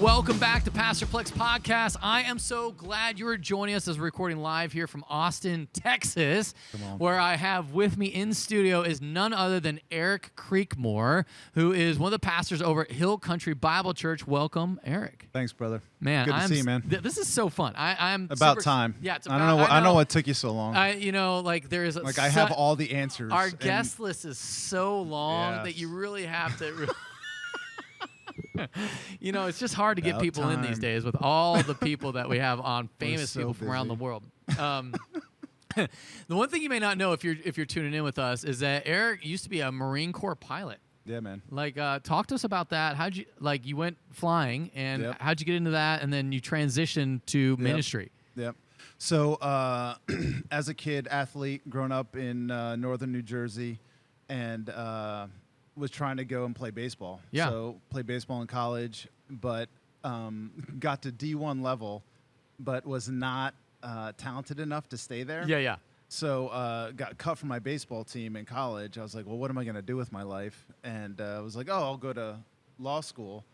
welcome back to Pastor Plek's podcast. I am so glad you're joining us as we're recording live here from Austin, Texas, where I have with me in studio is none other than Eric Creekmore, who is one of the pastors over at Hill Country Bible Church. Welcome, Eric. Thanks, brother. Man, good to see you, man. This is so fun. I'm about super, time. Yeah, it's about, I know what took you so long. I have all the answers. Our guest list is so long Yes. that you really have to. It's just hard to get About people in these time. days with all the people that we have on, famous so people from around the busy. world. The one thing you may not know if you're tuning in with us is that Eric used to be a Marine Corps pilot. Yeah, man. Talk to us about that. How'd you you went flying and Yep. how'd you get into that, and then you transitioned to ministry? Yep. So, as a kid, athlete, grown up in northern New Jersey, and was trying to go and play baseball. Yeah. So, played baseball in college, but got to D1 level, but was not talented enough to stay there. Yeah. So got cut from my baseball team in college. I was like, well, what am I going to do with my life? And I was like, I'll go to law school.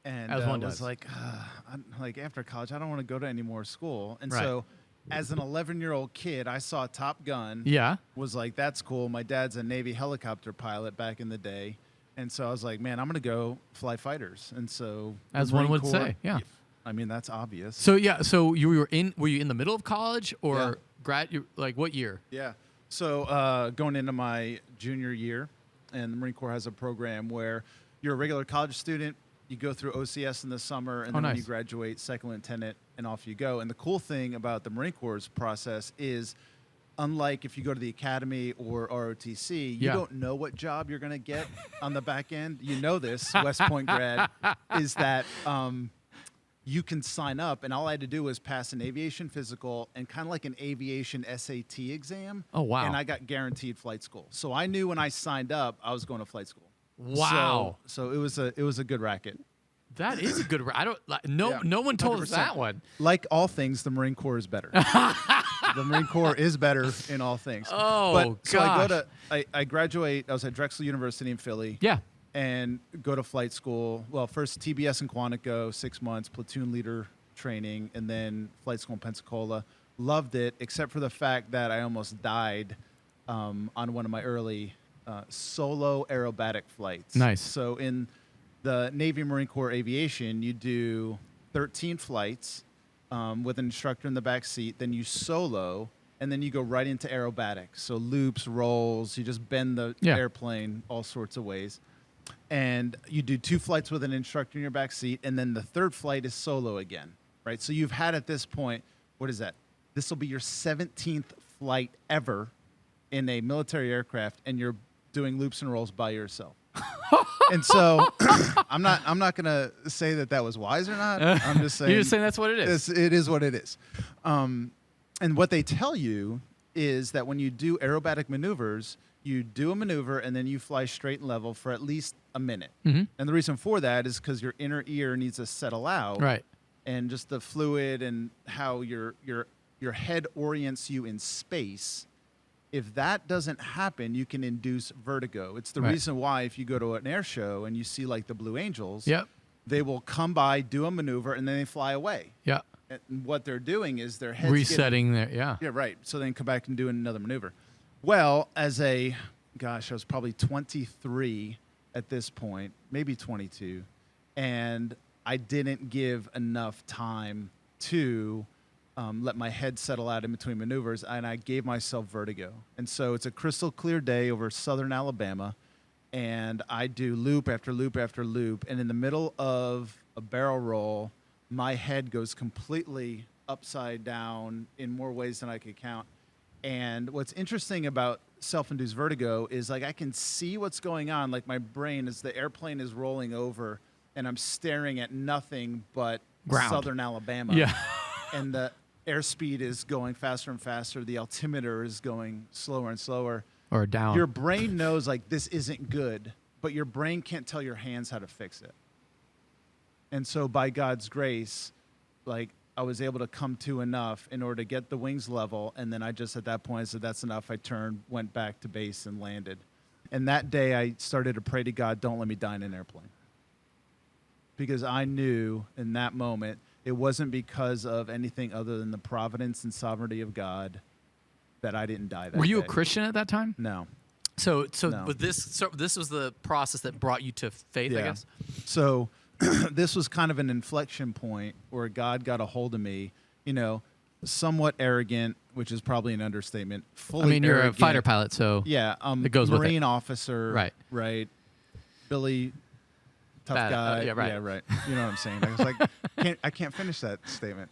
And As one was does. like, after college, I don't want to go to any more school. And Right. so as an 11-year-old kid, I saw Top Gun. Yeah. Was like, that's cool. My dad's a Navy helicopter pilot back in the day. And so I was like, man, I'm going to go fly fighters. And so As the one Marine would Corps- say, yeah. I mean, that's obvious. So were you in the middle of college or what year? Yeah. So going into my junior year, and the Marine Corps has a program where you're a regular college student, you go through OCS in the summer, and then when nice. you graduate, second lieutenant, and off you go. And the cool thing about the Marine Corps process is, unlike if you go to the academy or ROTC, you don't know what job you're going to get on the back end. You know this, West Point grad, is that you can sign up, and all I had to do was pass an aviation physical and kind of like an aviation SAT exam. Oh, wow. And I got guaranteed flight school. So I knew when I signed up, I was going to flight school. Wow. So it was a good racket. That is a good. No one told us 100%. that one. Like all things, the Marine Corps is better. The Marine Corps is better in all things. Oh, but so gosh. I graduate. I was at Drexel University in Philly. Yeah. And go to flight school. Well, first TBS in Quantico, 6 months, platoon leader training, and then flight school in Pensacola. Loved it, except for the fact that I almost died on one of my early solo aerobatic flights. Nice. So in the Navy Marine Corps Aviation, you do 13 flights with an instructor in the back seat. Then you solo, and then you go right into aerobatics. So loops, rolls, you just bend the airplane all sorts of ways. And you do 2 flights with an instructor in your back seat, and then the third flight is solo again, right? So you've had at this point, what is that? This will be your 17th flight ever in a military aircraft, and you're doing loops and rolls by yourself. And so I'm not going to say that was wise or not. I'm just saying. You're just saying that's what it is. It is what it is. And what they tell you is that when you do aerobatic maneuvers, you do a maneuver and then you fly straight and level for at least a minute. Mm-hmm. And the reason for that is because your inner ear needs to settle out. Right. And just the fluid and how your head orients you in space. If that doesn't happen, you can induce vertigo. It's the reason why if you go to an air show and you see like the Blue Angels, they will come by, do a maneuver, and then they fly away. Yeah. And what they're doing is their head's Resetting there. Yeah. Yeah, right. So then come back and do another maneuver. Well, I was probably 23 at this point, maybe 22, and I didn't give enough time to let my head settle out in between maneuvers, and I gave myself vertigo. And so it's a crystal clear day over southern Alabama, and I do loop after loop after loop, and in the middle of a barrel roll, my head goes completely upside down in more ways than I could count. And what's interesting about self-induced vertigo is I can see what's going on, like my brain as the airplane is rolling over and I'm staring at nothing but ground. Southern Alabama. Yeah. And the airspeed is going faster and faster. The altimeter is going slower and slower. Or down. Your brain knows this isn't good, but your brain can't tell your hands how to fix it. And so by God's grace, I was able to come to enough in order to get the wings level, and then I just at that point I said that's enough. I turned, went back to base, and landed. And that day I started to pray to God, don't let me die in an airplane. because I knew in that moment it wasn't because of anything other than the providence and sovereignty of God that I didn't die that Were you day. a Christian at that time? No. So No. was this was the process that brought you to faith, I guess? So this was kind of an inflection point where God got a hold of me, somewhat arrogant, which is probably an understatement. Fully I mean, you're arrogant. a fighter pilot, so Yeah, it goes with it. Marine officer. Right. Billy, tough Bad, guy. yeah, right. Yeah, right. You know what I'm saying? I was like, I can't finish that statement.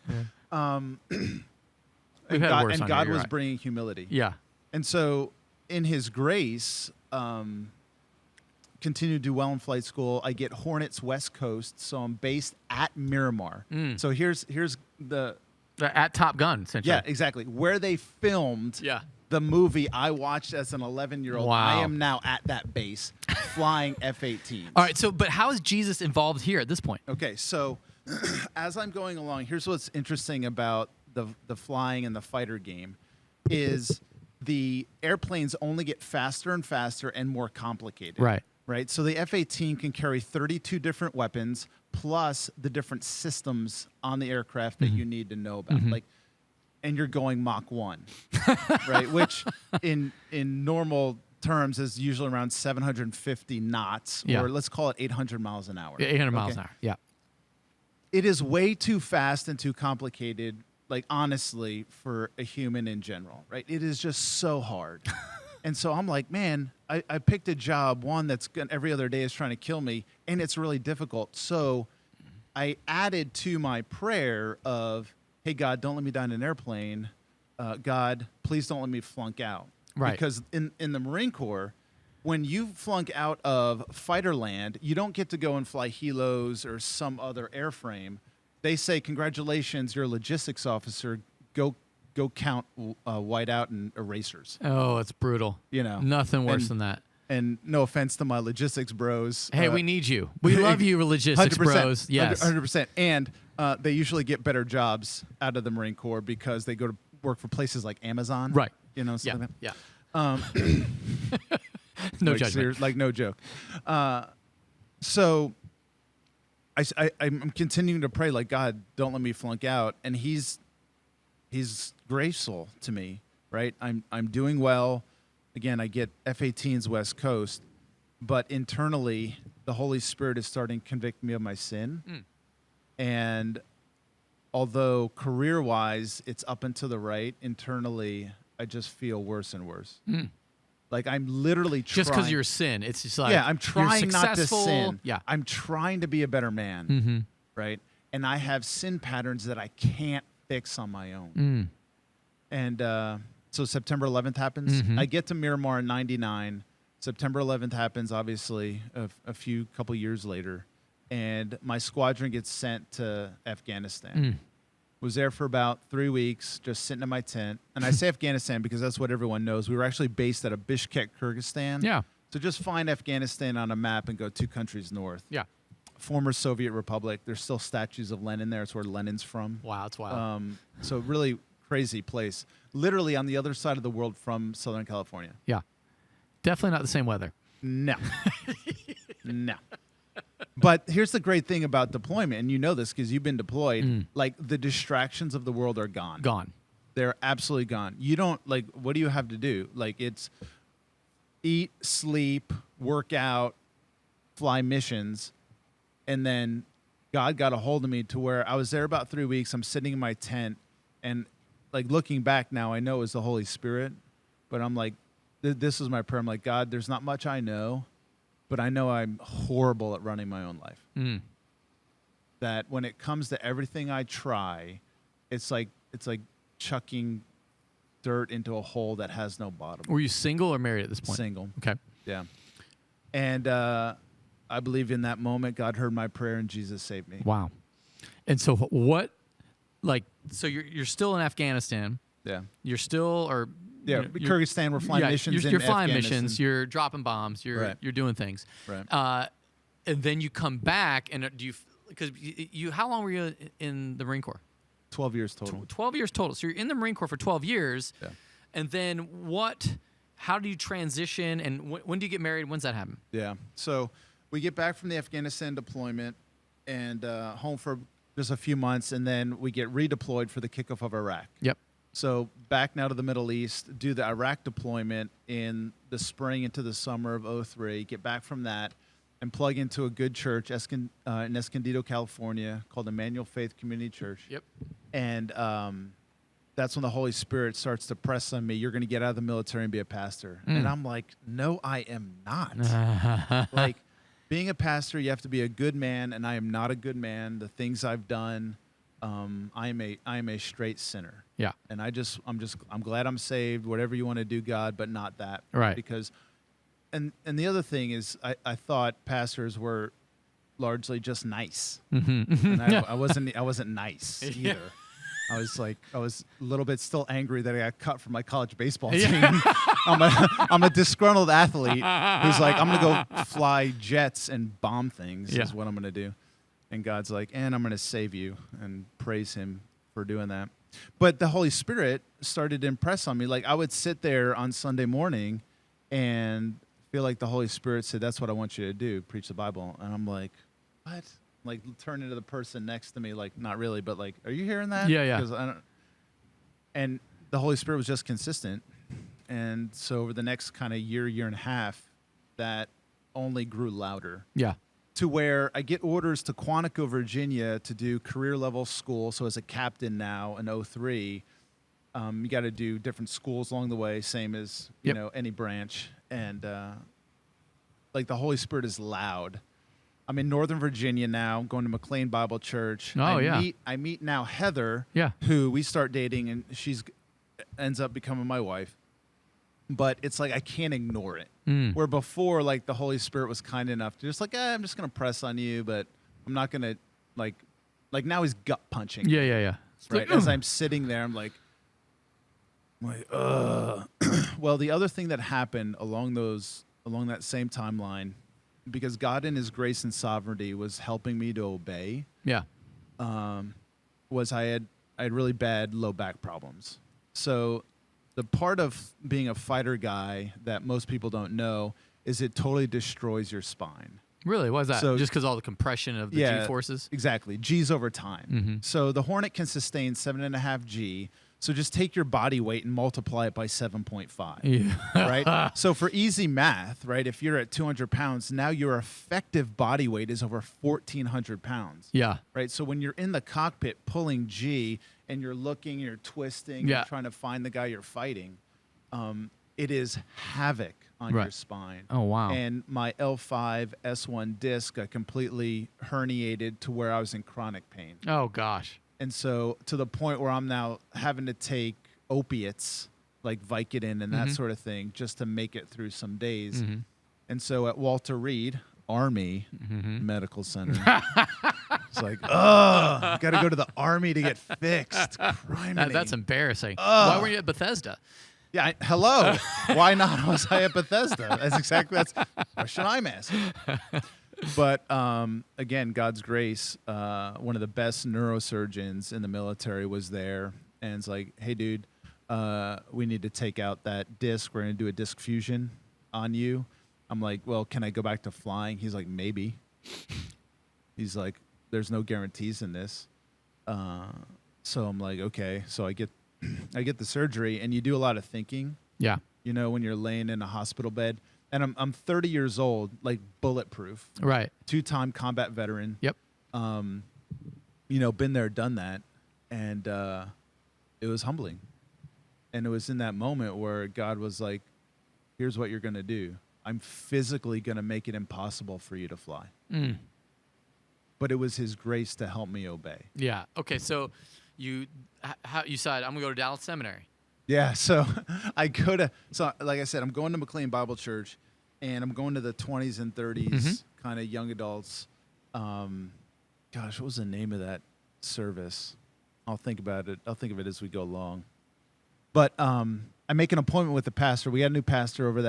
We've had worse on God here, was you're right. bringing humility. Yeah. And so in his grace, continue to do well in flight school. I get Hornets West Coast, so I'm based at Miramar. So here's the... At Top Gun, essentially. Yeah, exactly. Where they filmed the movie I watched as an 11-year-old. Wow. I am now at that base flying F-18s. All right, but how is Jesus involved here at this point? Okay, so as I'm going along, here's what's interesting about the flying and the fighter game is the airplanes only get faster and faster and more complicated. Right. So the F-18 can carry 32 different weapons plus the different systems on the aircraft that you need to know about. And you're going Mach 1, right? Which in normal terms is usually around 750 knots, or let's call it 800 miles an hour. 800 miles an hour, yeah. It is way too fast and too complicated, like honestly, for a human in general, right? It is just so hard. And so I'm like, man, I picked a job, one that's every other day is trying to kill me, and it's really difficult. So I added to my prayer of, hey, God, don't let me die in an airplane. God, please don't let me flunk out. Right. Because in the Marine Corps, when you flunk out of fighter land, you don't get to go and fly helos or some other airframe. They say, congratulations, you're a logistics officer. Go count whiteout and erasers. Oh, it's brutal. Nothing worse than that. And no offense to my logistics bros. Hey, we need you. We love you, logistics 100%, bros. Yes. 100%. And they usually get better jobs out of the Marine Corps because they go to work for places like Amazon. Right. Stuff like that. Yeah. No judgment. No joke. So I'm continuing to pray, like, God, don't let me flunk out. And he's graceful to me, right? I'm doing well. Again, I get F-18s West Coast, but internally, the Holy Spirit is starting to convict me of my sin. And although career-wise, it's up and to the right, internally, I just feel worse and worse. Like I'm literally trying. Just because you're sin. It's just like, I'm trying not to sin. Yeah. I'm trying to be a better man, right? And I have sin patterns that I can't fix on my own. And so September 11th happens. I get to Miramar in 99. September 11th happens, obviously, a couple years later. And my squadron gets sent to Afghanistan. Was there for about 3 weeks, just sitting in my tent. And I say Afghanistan because that's what everyone knows. We were actually based out of Bishkek, Kyrgyzstan. Yeah. So just find Afghanistan on a map and go 2 countries north. Yeah. Former Soviet Republic. There's still statues of Lenin there. It's where Lenin's from. Wow, it's wild. So really crazy place. Literally on the other side of the world from Southern California. Yeah. Definitely not the same weather. No. No. But here's the great thing about deployment, and you know this because you've been deployed, like the distractions of the world are gone. Gone. They're absolutely gone. You don't, like, what do you have to do? Like, it's eat, sleep, work out, fly missions, and then God got a hold of me to where I was there about 3 weeks. I'm sitting in my tent, and, like, looking back now, I know it was the Holy Spirit, but I'm like, this is my prayer. I'm like, God, there's not much I know, but I know I'm horrible at running my own life. That when it comes to everything I try, it's like chucking dirt into a hole that has no bottom. Were you single or married at this point? Single. Okay. Yeah. And I believe in that moment, God heard my prayer and Jesus saved me. Wow. And so what, like, so you're still in Afghanistan. Yeah. You're still, or yeah, Kyrgyzstan, we're flying missions. You're flying Afghanistan. missions. You're dropping bombs. You're doing things. Right. And then you come back, and do you? Because you, how long were you in the Marine Corps? 12 years total. 12 years total. So you're in the Marine Corps for 12 years. Yeah. And then what? How do you transition? And when do you get married? When's that happen? Yeah. So we get back from the Afghanistan deployment. and home for just a few months, and then we get redeployed for the kickoff of Iraq. Yep. So back now to the Middle East, do the Iraq deployment in the spring into the summer of '03, get back from that, and plug into a good church in Escondido, California, called Emmanuel Faith Community Church. Yep. And that's when the Holy Spirit starts to press on me. You're going to get out of the military and be a pastor. And I'm like, no, I am not. Like, being a pastor, you have to be a good man, and I am not a good man. The things I've done, I am a straight sinner. Yeah. And I'm glad I'm saved. Whatever you want to do, God, but not that. Right. Because, and the other thing is, I thought pastors were largely just nice, and I wasn't nice either. I was a little bit still angry that I got cut from my college baseball team. I'm a disgruntled athlete who's like, I'm gonna go fly jets and bomb things is what I'm gonna do. And God's like, and I'm gonna save you, and praise him for doing that. But the Holy Spirit started to impress on me. Like, I would sit there on Sunday morning and feel like the Holy Spirit said, that's what I want you to do, preach the Bible. And I'm like, what? Like, turn into the person next to me, like, not really, but like, are you hearing that? Yeah. 'Cause and the Holy Spirit was just consistent. And so over the next kind of year and a half, that only grew louder. Yeah. To where I get orders to Quantico, Virginia to do career level school. So as a captain now in '03, you got to do different schools along the way, same as, you know, any branch. And like, the Holy Spirit is loud. I'm in Northern Virginia now, going to McLean Bible Church. I meet now Heather, who we start dating, and she's ends up becoming my wife. But it's like, I can't ignore it. Where before, like, the Holy Spirit was kind enough to just like, I'm just going to press on you, but I'm not going to, like now he's gut punching. Yeah. Right? As I'm sitting there, I'm like, Well, the other thing that happened along that same timeline, because God in his grace and sovereignty was helping me to obey. Yeah. Was I had really bad low back problems. So the part of being a fighter guy that most people don't know is it totally destroys your spine. Really? Why is that? So, just because all the compression of the G forces? Exactly. G's over time. So the Hornet can sustain 7.5 G. So just take your body weight and multiply it by 7.5. Yeah. Right? So for easy math, right, if you're at 200 pounds, now your effective body weight is over 1,400 pounds. Yeah. Right? So when you're in the cockpit pulling G and you're looking, you're twisting, you're trying to find the guy you're fighting, it is havoc on your spine. Oh, wow. And my L5 S1 disc got completely herniated to where I was in chronic pain. Oh, gosh. And so to the point where I'm now having to take opiates like Vicodin and that sort of thing just to make it through some days. And so at Walter Reed Army Medical Center, it's like, got to go to the Army to get fixed. That's embarrassing. Why weren't you at Bethesda? Yeah, hello. Why not was I at Bethesda? That's the question I'm asking. But again, God's grace, one of the best neurosurgeons in the military was there. And it's like, hey, dude, we need to take out that disc. We're going to do a disc fusion on you. I'm like, well, can I go back to flying? He's like, maybe. He's like, there's no guarantees in this. So I'm like, okay. So I get the surgery, and you do a lot of thinking. Yeah. You know, when you're laying in a hospital bed. And I'm 30 years old, like bulletproof. Right. 2-time combat veteran. Yep. You know, been there, done that. And it was humbling. And it was in that moment where God was like, here's what you're going to do. I'm physically going to make it impossible for you to fly. But it was his grace to help me obey. Yeah. Okay, so you said, I'm going to go to Dallas Seminary. Yeah, so like I said, I'm going to McLean Bible Church, and I'm going to the 20s and 30s kind of young adults. Gosh, what was the name of that service? I'll think about it. I'll think of it as we go along. But I make an appointment with the pastor. We had a new pastor over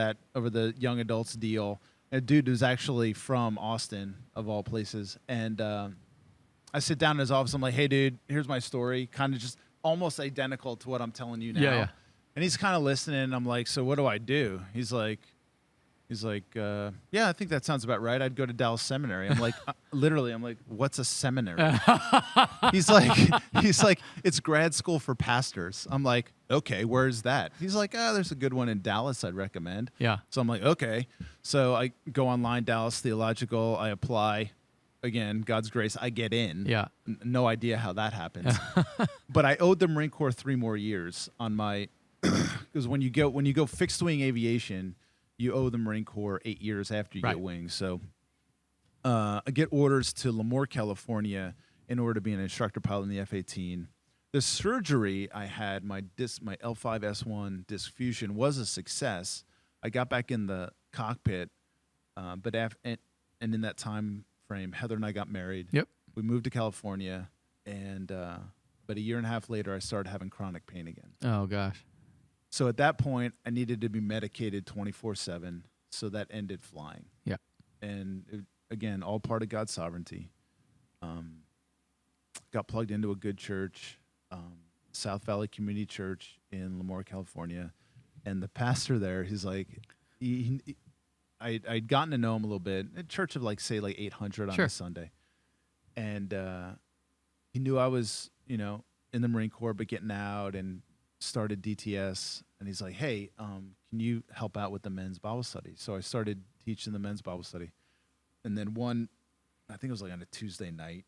the young adults deal. A dude who's actually from Austin, of all places. And I sit down in his office. I'm like, hey, dude, here's my story. Kind of just almost identical to what I'm telling you now. Yeah. And he's kind of listening. And I'm like, so what do I do? He's like, He's like, yeah, I think that sounds about right. I'd go to Dallas Seminary. I'm like, literally, I'm like, what's a seminary? he's like, it's grad school for pastors. I'm like, okay, where's that? He's like, there's a good one in Dallas I'd recommend. Yeah. So I'm like, okay. So I go online, Dallas Theological. I apply. Again, God's grace, I get in. Yeah. No idea how that happens. But I owed the Marine Corps 3 more years on my, because when you go fixed wing aviation, you owe the Marine Corps 8 years after you get wings. So I get orders to Lemoore, California, in order to be an instructor pilot in the F-18. The surgery I had, my L5S1 disc fusion, was a success. I got back in the cockpit, but and in that time frame, Heather and I got married. Yep. We moved to California, and but a year and a half later, I started having chronic pain again. Oh gosh. So at that point, I needed to be medicated 24/7. So that ended flying. Yeah. And again, all part of God's sovereignty. Got plugged into a good church, South Valley Community Church in Lemoore, California, and the pastor there, he's like, I'd gotten to know him a little bit. A church of like 800 on a Sunday, and he knew I was in the Marine Corps but getting out and started DTS, and he's like, hey, can you help out with the men's Bible study? So I started teaching the men's Bible study, and then I think it was like on a Tuesday night,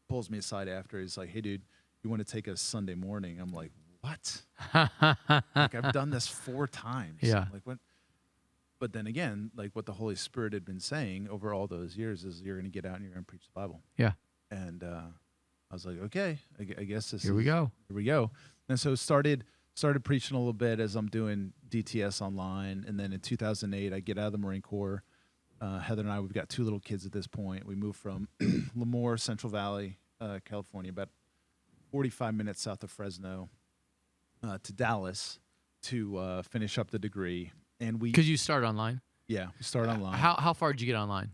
pulls me aside after. He's like, hey dude, you want to take us Sunday morning? I'm like, what? Like, I've done this 4 times. Yeah. Like, what? But then again, like what the Holy Spirit had been saying over all those years is you're going to get out and you're going to preach the Bible. Yeah. And I was like, okay, I guess Here we go. Here we go. And so started preaching a little bit as I'm doing DTS online. And then in 2008, I get out of the Marine Corps. Heather and I, we've got 2 little kids at this point. We moved from Lemoore, Central Valley, California, about 45 minutes south of Fresno, to Dallas to finish up the degree. And Because you started online? Yeah, we started online. How far did you get online?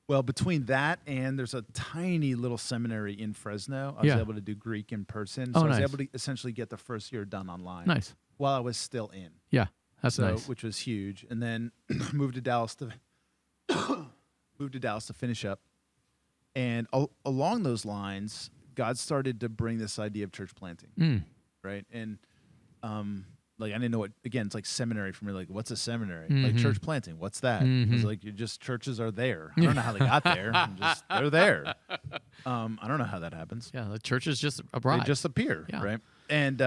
Well, between that and there's a tiny little seminary in Fresno, I was able to do Greek in person. So I was able to essentially get the first year done online. Nice. While I was still in. Yeah, that's nice. Which was huge. And then moved to Dallas to finish up. And along those lines, God started to bring this idea of church planting, right? And like I didn't know what. Again, it's like seminary for me. Like, what's a seminary? Like church planting. What's that? It's like churches are there. I don't know how they got there. They're there. I don't know how that happens. Yeah, the churches just abroad. They just appear, right? And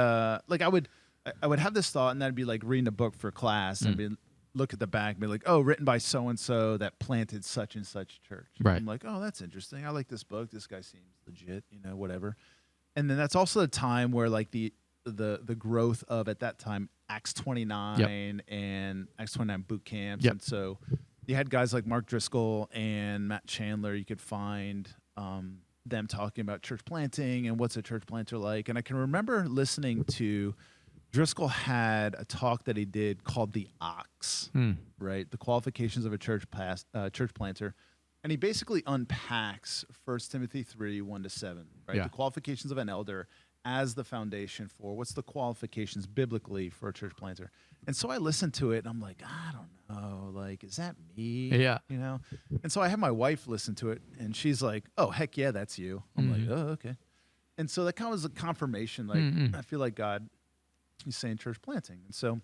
like I would have this thought, and then I'd be like reading a book for class, and be look at the back, and be like, oh, written by so and so that planted such and such church. Right. I'm like, oh, that's interesting. I like this book. This guy seems legit. Whatever. And then that's also the time where like the growth of, at that time, Acts 29 and Acts 29 boot camps. And so you had guys like Mark Driscoll and Matt Chandler. You could find them talking about church planting and what's a church planter like. And I can remember listening to Driscoll had a talk that he did called The Ox, right? The qualifications of a church planter. And he basically unpacks 1 Timothy 3, 1-7, right? The qualifications of an elder as the foundation for what's the qualifications biblically for a church planter. And so I listened to it, and I'm like, I don't know, like, is that me? Yeah. And so I had my wife listen to it, and she's like, oh, heck yeah, that's you. I'm like, oh, okay. And so that kind of was a confirmation. Like, I feel like God, he's saying church planting. And so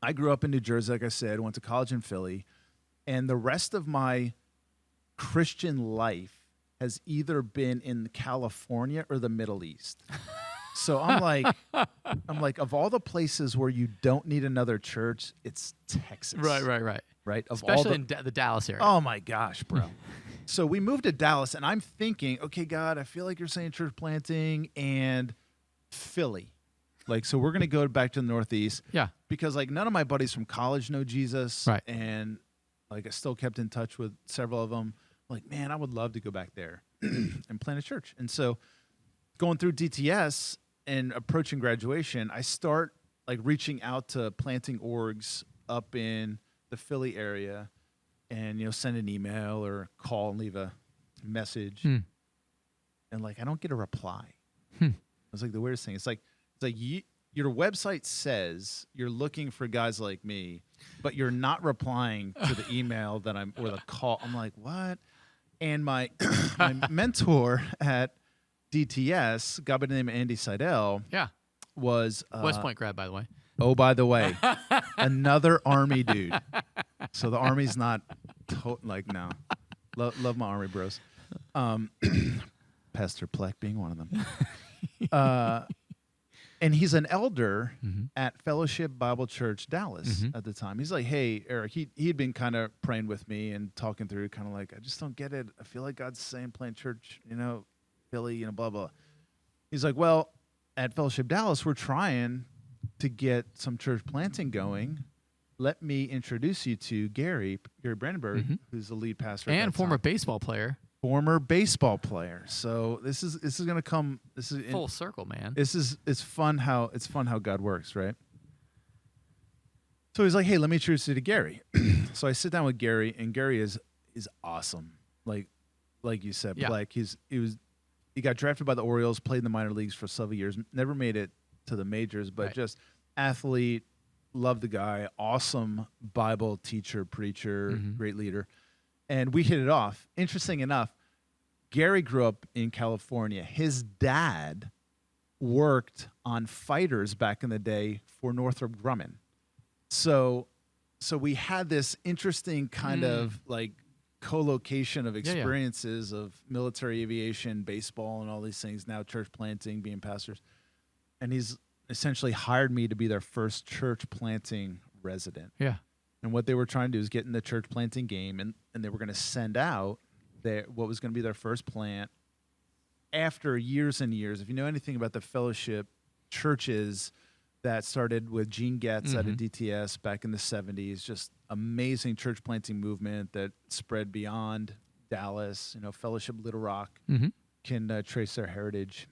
I grew up in New Jersey, like I said, went to college in Philly, and the rest of my Christian life has either been in California or the Middle East. So I'm like, of all the places where you don't need another church, it's Texas. Right. Of Especially in the Dallas area. Oh my gosh, bro. So we moved to Dallas, and I'm thinking, okay, God, I feel like you're saying church planting and Philly. Like, so we're going to go back to the Northeast. Yeah. Because like none of my buddies from college know Jesus. Right. And like I still kept in touch with several of them. Like, man, I would love to go back there and plant a church. And so going through DTS and approaching graduation, I start like reaching out to planting orgs up in the Philly area and, send an email or call and leave a message. And like, I don't get a reply. It was like the weirdest thing. It's like you your website says you're looking for guys like me, but you're not replying to the email that or the call. I'm like, what? And my my mentor at DTS, a guy by the name of Andy Seidel, was West Point grad, by the way. Oh, by the way, another Army dude. So the Army's not like, no. Love my Army bros. Pastor Plek being one of them. And he's an elder at Fellowship Bible Church Dallas at the time. He's like, hey, Eric, he'd been kind of praying with me and talking through, kind of like, I just don't get it. I feel like God's saying plant church, Philly, blah, blah. He's like, well, at Fellowship Dallas, we're trying to get some church planting going. Let me introduce you to Gary Brandenburg, who's the lead pastor and former baseball player. Former baseball player. So this is going to come. This is full circle, man. It's fun how God works, right? So he's like, hey, let me introduce you to Gary. So I sit down with Gary, and Gary is awesome. Like you said, Plek. He got drafted by the Orioles, played in the minor leagues for several years, never made it to the majors, but just athlete, love the guy, awesome Bible teacher, preacher, great leader. And we hit it off. Interesting enough, Gary grew up in California. His dad worked on fighters back in the day for Northrop Grumman. So we had this interesting kind of like co-location of experiences of military aviation, baseball, and all these things, now church planting, being pastors. And he's essentially hired me to be their first church planting resident. Yeah. And what they were trying to do is get in the church planting game, and they were going to send out what was going to be their first plant after years and years. If you know anything about the fellowship churches that started with Gene Getz out of DTS back in the 70s, just amazing church planting movement that spread beyond Dallas. Fellowship Little Rock can trace their heritage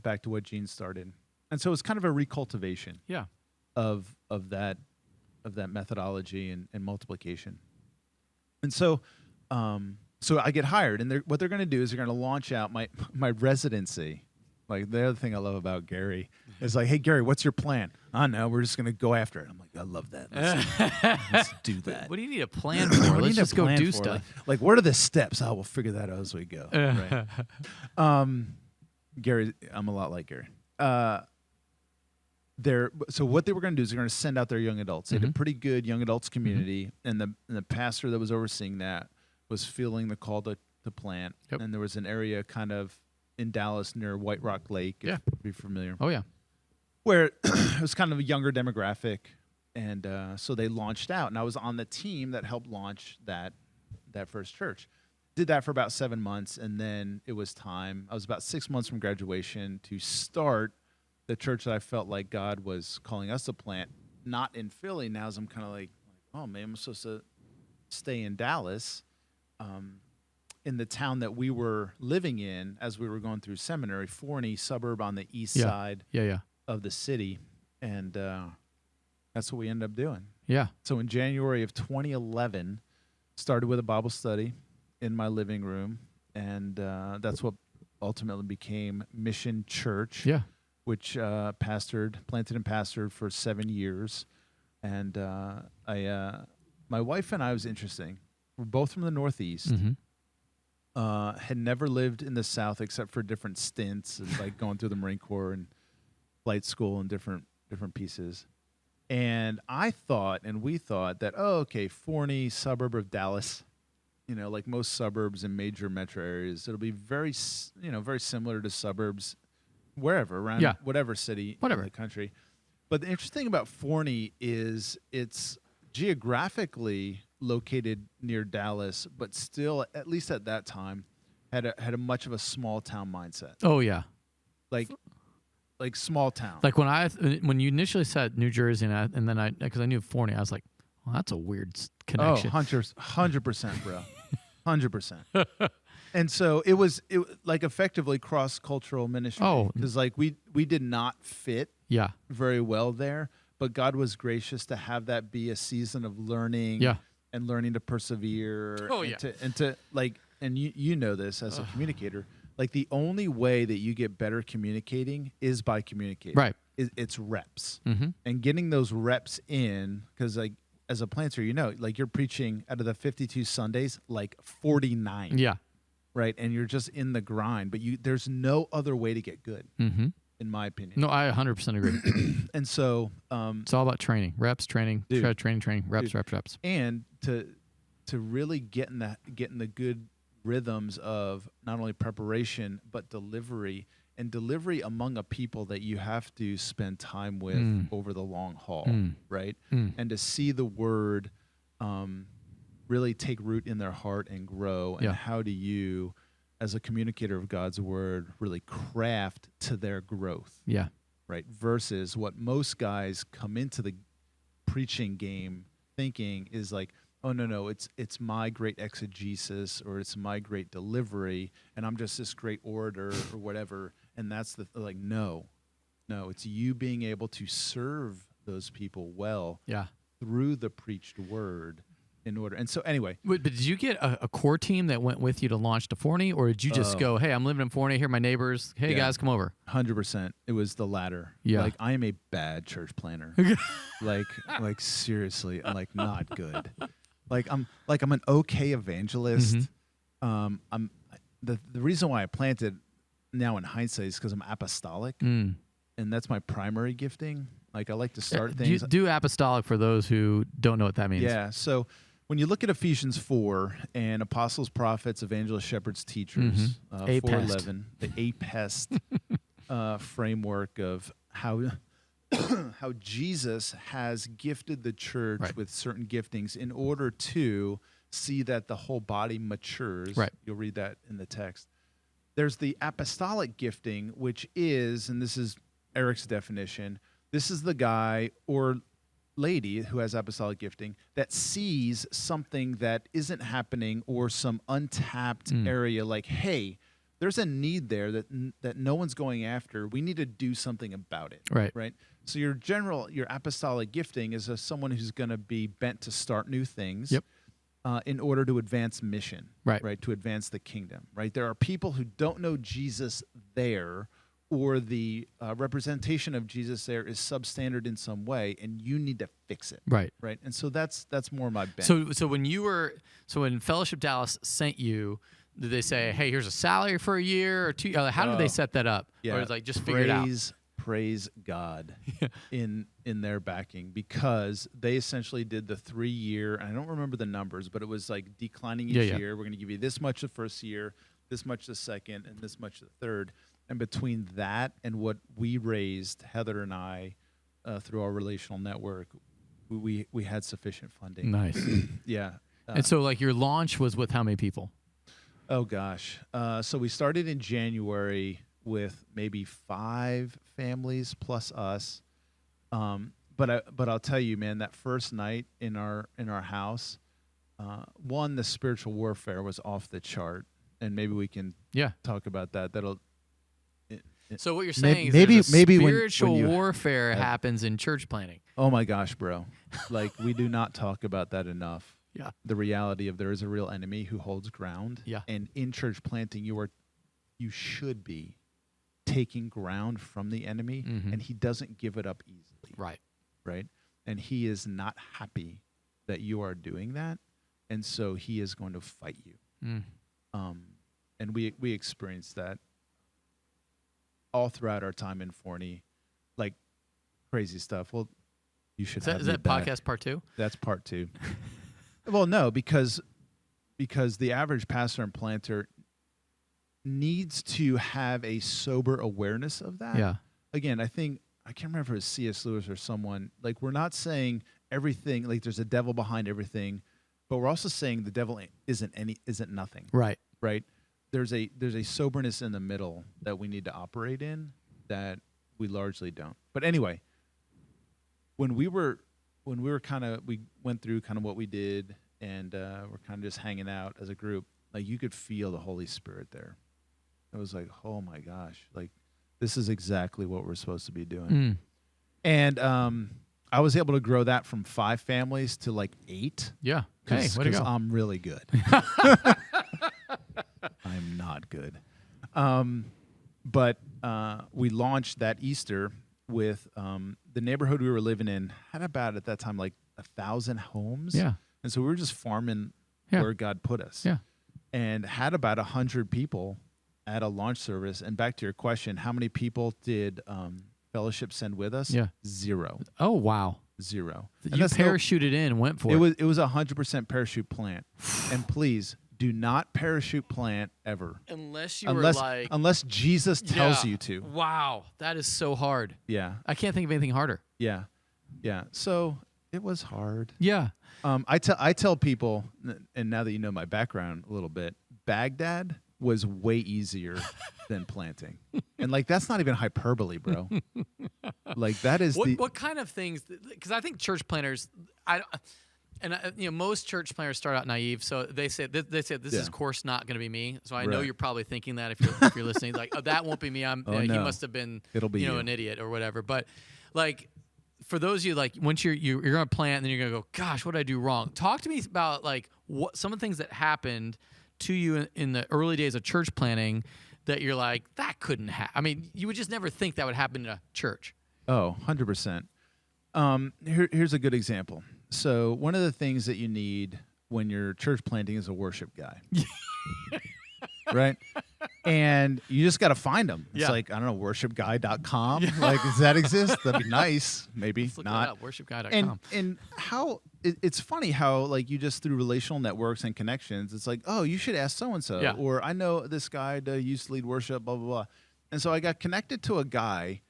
back to what Gene started. And so it's kind of a recultivation of that methodology and multiplication. And so I get hired, and what they're going to do is they're going to launch out my residency. Like, the other thing I love about Gary is like, hey, Gary, what's your plan? I don't know. We're just going to go after it. I'm like, I love that. Let's do that. What do you need a plan for? Let's just go do stuff. Like, what are the steps? We'll figure that out as we go. Right. Gary, I'm a lot like Gary. So what they were going to do is they're going to send out their young adults. They had a pretty good young adults community, and the pastor that was overseeing that was feeling the call to plant. And there was an area kind of in Dallas near White Rock Lake, if you're familiar. Oh, yeah. Where it was kind of a younger demographic, and so they launched out. And I was on the team that helped launch that first church. Did that for about 7 months, and then it was time. I was about 6 months from graduation to start the church that I felt like God was calling us to plant, not in Philly. Now, as I'm kind of like, oh, man, I'm supposed to stay in Dallas, in the town that we were living in as we were going through seminary, Forney, suburb on the east side of the city. And that's what we ended up doing. Yeah. So in January of 2011, started with a Bible study in my living room, and that's what ultimately became Mission Church. Yeah. Which planted and pastored for 7 years. And my wife and I, was interesting. We're both from the Northeast. Had never lived in the South except for different stints, and like going through the Marine Corps and flight school and different pieces. And we thought that, Forney, suburb of Dallas, like most suburbs in major metro areas, it'll be very similar to suburbs wherever, around whatever city in the country. But the interesting thing about Forney is it's geographically located near Dallas, but still, at least at that time, had a much of a small town mindset. Oh yeah, like small town. Like when you initially said New Jersey, and then because I knew Forney, I was like, well, that's a weird connection. Oh, 100%, bro, 100%. And so it was like effectively cross-cultural ministry. Oh, because like we did not fit very well there, but God was gracious to have that be a season of learning and learning to persevere. Oh, and to you know this as a communicator, Like the only way that you get better communicating is by communicating. Right. It's reps. Mm-hmm. And getting those reps in, because like as a planter, like you're preaching out of the 52 Sundays, like 49. Yeah. Right. And you're just in the grind, but there's no other way to get good, in my opinion. No, I 100% agree. And so it's all about training, reps, training, training, reps, reps. And to really get in the good rhythms of not only preparation but delivery, and delivery among a people that you have to spend time with over the long haul, right? And to see the word really take root in their heart and grow, and how do you, as a communicator of God's word, really craft to their growth, right? Versus what most guys come into the preaching game thinking is like, oh no, it's my great exegesis or it's my great delivery, and I'm just this great orator or whatever. And that's no, it's you being able to serve those people well through the preached word in order. And so anyway. But did you get a core team that went with you to launch to Forney, or did you just go, hey, I'm living in Forney, here are my neighbors, hey guys, come over? 100%. It was the latter. Yeah. Like I am a bad church planner. like seriously, I'm like not good. I'm an okay evangelist. I'm the reason why I planted now in hindsight is because I'm apostolic, and that's my primary gifting. Like I like to start things. Do apostolic for those who don't know what that means. Yeah. So when you look at Ephesians 4 and apostles, prophets, evangelists, shepherds, teachers, 4:11, the APEST framework of how Jesus has gifted the church with certain giftings in order to see that the whole body matures. Right. You'll read that in the text. There's the apostolic gifting, which is, and this is Eric's definition, this is the guy or lady who has apostolic gifting that sees something that isn't happening or some untapped area, like, hey, there's a need there that no one's going after. We need to do something about it. Right. So your apostolic gifting is someone who's going to be bent to start new things in order to advance mission, right? To advance the kingdom, right? There are people who don't know Jesus there, or the representation of Jesus there is substandard in some way, and you need to fix it. Right. And so that's more my bent. So when Fellowship Dallas sent you, did they say, hey, here's a salary for a year or two? How did they set that up? Yeah. Or like just figure it out? Praise God in their backing, because they essentially did the 3-year, and I don't remember the numbers, but it was like declining each year. We're going to give you this much the first year, this much the second, and this much the third. And between that and what we raised, Heather and I, through our relational network, we had sufficient funding. Nice. Yeah. And so like your launch was with how many people? Oh, gosh. So we started in January with maybe 5 families plus us. But I'll tell you, man, that first night in our house, the spiritual warfare was off the chart. And maybe we can talk about that. So what you're saying is maybe spiritual warfare happens in church planting. Oh my gosh, bro. Like we do not talk about that enough. Yeah. The reality of there is a real enemy who holds ground. Yeah. And in church planting, you should be taking ground from the enemy, and he doesn't give it up easily. Right. And he is not happy that you are doing that. And so he is going to fight you. And we experienced that all throughout our time in Forney, like crazy stuff. Well, you should have is that podcast part 2? That's part 2. Well, no, because the average pastor and planter needs to have a sober awareness of that. Yeah. Again, I can't remember if it was C.S. Lewis or someone, like we're not saying everything, like there's a devil behind everything, but we're also saying the devil isn't nothing. Right. There's a soberness in the middle that we need to operate in that we largely don't. But anyway, when we went through kind of what we did, and we're kind of just hanging out as a group, like you could feel the Holy Spirit there. It was like, oh my gosh, like this is exactly what we're supposed to be doing. And I was able to grow that from 5 families to like 8. Yeah. Hey, way to go. I'm really good. I'm not good. But we launched that Easter with the neighborhood we were living in had about at that time like 1,000 homes. Yeah. And so we were just farming where God put us. Yeah. And had about 100 people at a launch service. And back to your question, how many people did Fellowship send with us? Yeah. 0. Oh, wow. 0. You And that's parachuted in and went for it. it was 100% parachute plant. And please do not parachute plant ever. Unless you were like... Unless Jesus tells you to. Wow. That is so hard. Yeah. I can't think of anything harder. Yeah. Yeah. So it was hard. Yeah. I tell people, and now that you know my background a little bit, Baghdad was way easier than planting. And like, that's not even hyperbole, bro. Like that is what kind of things, because I think church planters, most church planters start out naive. So they say this is of course not going to be me. So I know you're probably thinking that if you're listening, like, oh, that won't be me. He must have been, it'll be an idiot or whatever. But like, for those of you, like, once you're going to plant and then you're going to go, gosh, what did I do wrong? Talk to me about like what some of the things that happened to you in the early days of church planting that you're like, that couldn't happen. I mean, you would just never think that would happen in a church. Oh, 100%. Here's a good example. So one of the things that you need when you're church planting is a worship guy. Right? And you just got to find them. It's like, I don't know, worshipguy.com. Like, does that exist? That'd be nice. Maybe Let's look not. it up, worshipguy.com. And how it's funny how like you just through relational networks and connections, it's like, oh, you should ask so-and-so. Yeah. Or I know this guy that used to lead worship, blah, blah, blah. And so I got connected to a guy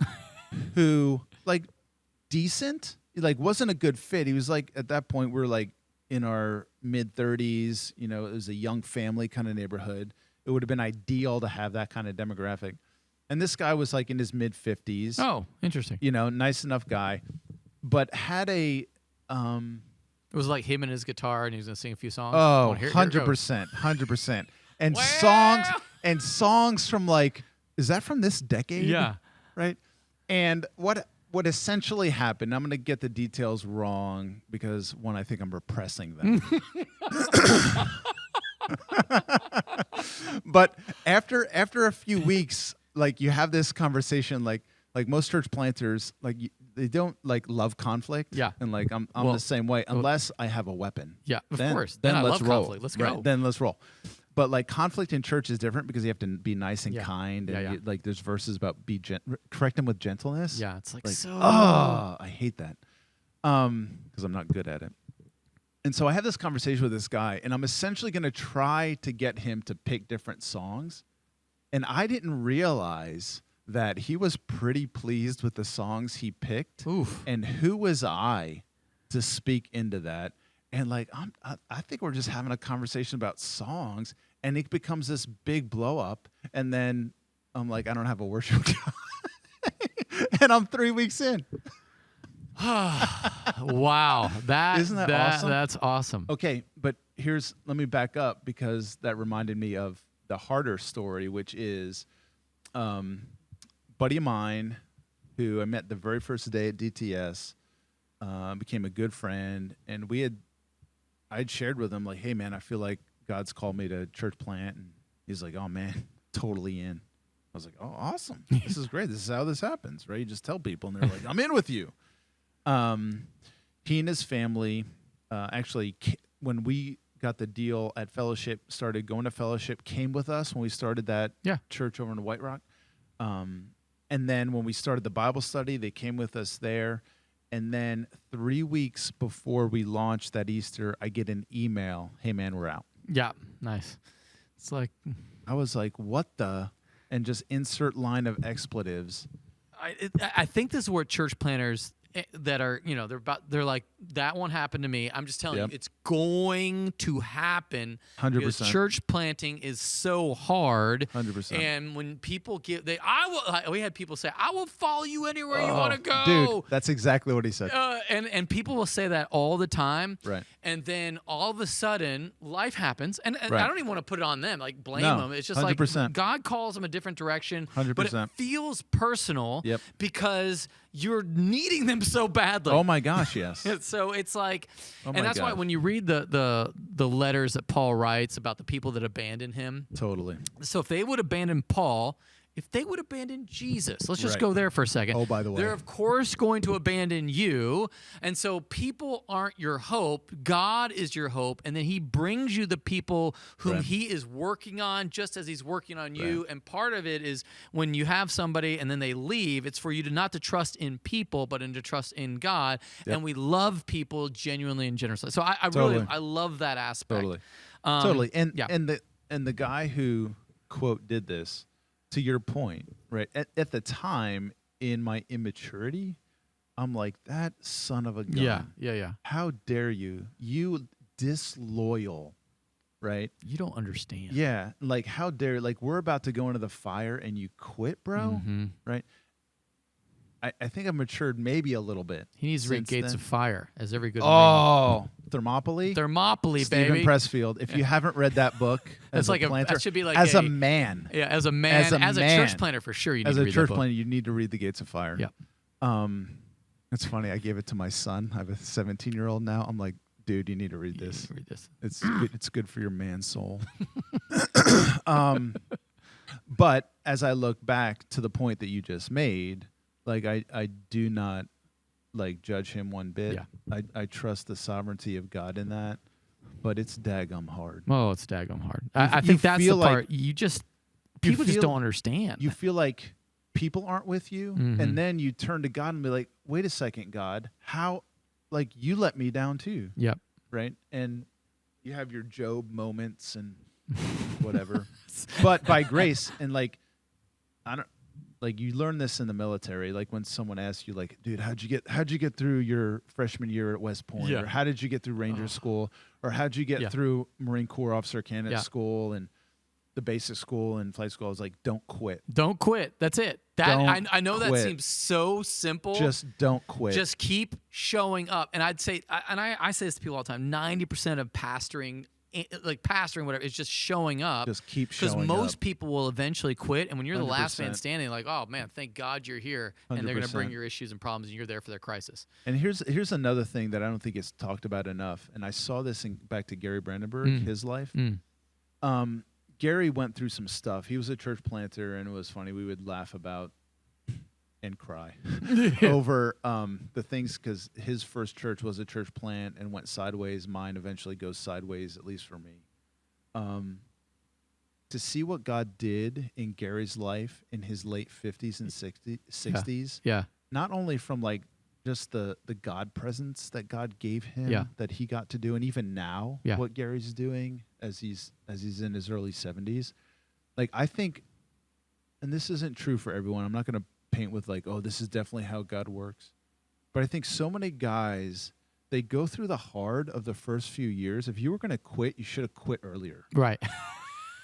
who like decent, like wasn't a good fit. He was like, at that point, we're like in our mid 30s, it was a young family kind of neighborhood. It would have been ideal to have that kind of demographic. And this guy was like in his mid 50s. Oh, interesting. Nice enough guy, but had a, it was like him and his guitar and he was going to sing a few songs. Oh, 100%, 100%. And songs from like, is that from this decade? Yeah. Right. And what essentially happened, I'm going to get the details wrong because one, I think I'm repressing them. But after a few weeks, like you have this conversation, like most church planters, like they don't like love conflict. Yeah. And like I'm the same way unless I have a weapon. Yeah, of course. Then I let's love roll. conflict. Let's go. Right, then let's roll. But like conflict in church is different because you have to be nice and kind, and you, like there's verses about correct them with gentleness. Yeah, it's like so. Oh, I hate that because I'm not good at it. And so I have this conversation with this guy, and I'm essentially going to try to get him to pick different songs. And I didn't realize that he was pretty pleased with the songs he picked. Oof. And who was I to speak into that? And like, I think we're just having a conversation about songs, and it becomes this big blow up. And then I'm like, I don't have a worship guy. And I'm 3 weeks in. Wow. Isn't that awesome? That's awesome. Okay, but let me back up because that reminded me of the harder story, which is buddy of mine who I met the very first day at DTS, became a good friend, and I'd shared with him like, hey man, I feel like God's called me to church plant, and he's like, oh man, totally in. I was like, oh awesome, this is great. This is how this happens, right? You just tell people, and they're like, I'm in with you. He and his family, actually, when we got the deal at Fellowship, started going to Fellowship, came with us when we started that church over in White Rock. And then when we started the Bible study, they came with us there. And then 3 weeks before we launched that Easter, I get an email, hey man, we're out. Yeah, nice. It's like, I was like, what the? And just insert line of expletives. I think this is where church planners that are, they're like, that won't happen to me. I'm just telling you, it's going to happen. 100%. Because church planting is so hard. 100%. And when people we had people say, I will follow you anywhere you want to go. Dude, that's exactly what he said. And people will say that all the time. Right. And then all of a sudden, life happens. And Right. I don't even want to put it on them, like blame No, them. It's just 100%. like God calls them a different direction. 100%. But it feels personal Yep. because you're needing them them so badly. Oh my gosh, yes. So it's like, Oh and my that's why gosh. when you read the letters that Paul writes about the people that abandoned him. Totally. So if they would abandon Paul, if they would abandon Jesus, let's just Right. go there for a second. Oh, by the way. They're of course going to abandon you. And so people aren't your hope. God is your hope. And then he brings you the people whom Right. he is working on just as he's working on you. Right. And part of it is when you have somebody and then they leave, it's for you to not to trust in people, but to trust in God. Yep. And we love people genuinely and generously. So I Totally. really, I love that aspect. Totally. Um, Totally. And yeah. and the guy who quote did this, to your point, right? At the time, in my immaturity, I'm like, that son of a gun. Yeah. How dare you? You disloyal, right? You don't understand. Yeah. Like, how dare, like, we're about to go into the fire and you quit, bro? Mm-hmm. Right? I think I've matured maybe a little bit. He needs to read since Gates then. of Fire, as every good Oh, Thermopylae? Thermopylae, Stephen baby. Pressfield. If you haven't read that book, That's as like a planter, that should be like as a man, Yeah, as a man, as a church planter for sure. You need as to a read church that book. planter, you need to read The Gates of Fire. Yeah. It's funny. I gave it to my son. I have a 17-year-old now. I'm like, dude, you need to read You this. need to read this. It's good for your man soul. But as I look back to the point that you just made, like I do not like judge him one bit. Yeah. I trust the sovereignty of God in that, but it's daggum hard. Oh, it's daggum hard. You I think that's the feel like- part. People just feel- don't understand. You feel like people aren't with you, Mhm. and then you turn to God and be like, wait a second, God, how, like, you let me down too, Yep. right? And you have your Job moments and whatever. But by grace, and like, I don't, like, you learn this in the military, like when someone asks you, like, dude, how'd you get through your freshman year at West Point? Yeah. Or how did you get through Ranger School? Or how'd you get Yeah. through Marine Corps Officer Candidate Yeah. School and the basic school and flight school? I was like, don't quit. Don't quit. That's it. Don't I know that quit. seems so simple. Just don't quit. Just keep showing up. And I'd say, I say this to people all the time, 90% of pastoring, whatever, is just showing up. Just keep showing Because most up. people will eventually quit. And when you're the last man 100%. standing, like, oh, man, thank God you're here. And they're going to bring 100%. your issues and problems, and you're there for their crisis. And here's another thing that I don't think is talked about enough. And I saw this back to Gary Brandenburg, his life. Gary went through some stuff. He was a church planter, and it was funny. We would laugh about and cry over the things, because his first church was a church plant and went sideways. Mine eventually goes sideways, at least for me. To see what God did in Gary's life in his late 50s and 60s, Yeah. not only from like just the God presence that God gave him, Yeah. that he got to do, and even now Yeah. what Gary's doing as he's in his early 70s, like, I think, and this isn't true for everyone, I'm not going to paint with like, oh, this is definitely how God works, but I think so many guys, they go through the hard of the first few years. If you were going to quit, you should have quit earlier, Right.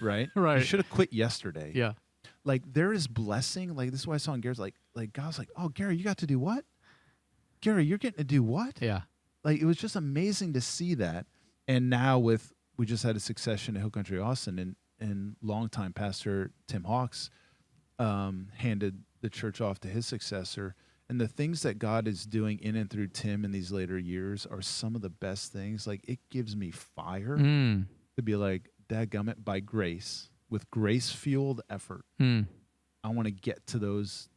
right? Right. You should have quit yesterday. Yeah. Like, there is blessing. Like, this is what I saw in Gary's, like God's like, oh, Gary, you got to do what? Gary, you're getting to do what? Yeah. Like, it was just amazing to see that. And now we just had a succession at Hill Country Austin, and longtime pastor Tim Hawks handed the church off to his successor. And the things that God is doing in and through Tim in these later years are some of the best things. Like, it gives me fire to be like, dadgummit, by grace, with grace-fueled effort, I want to get to those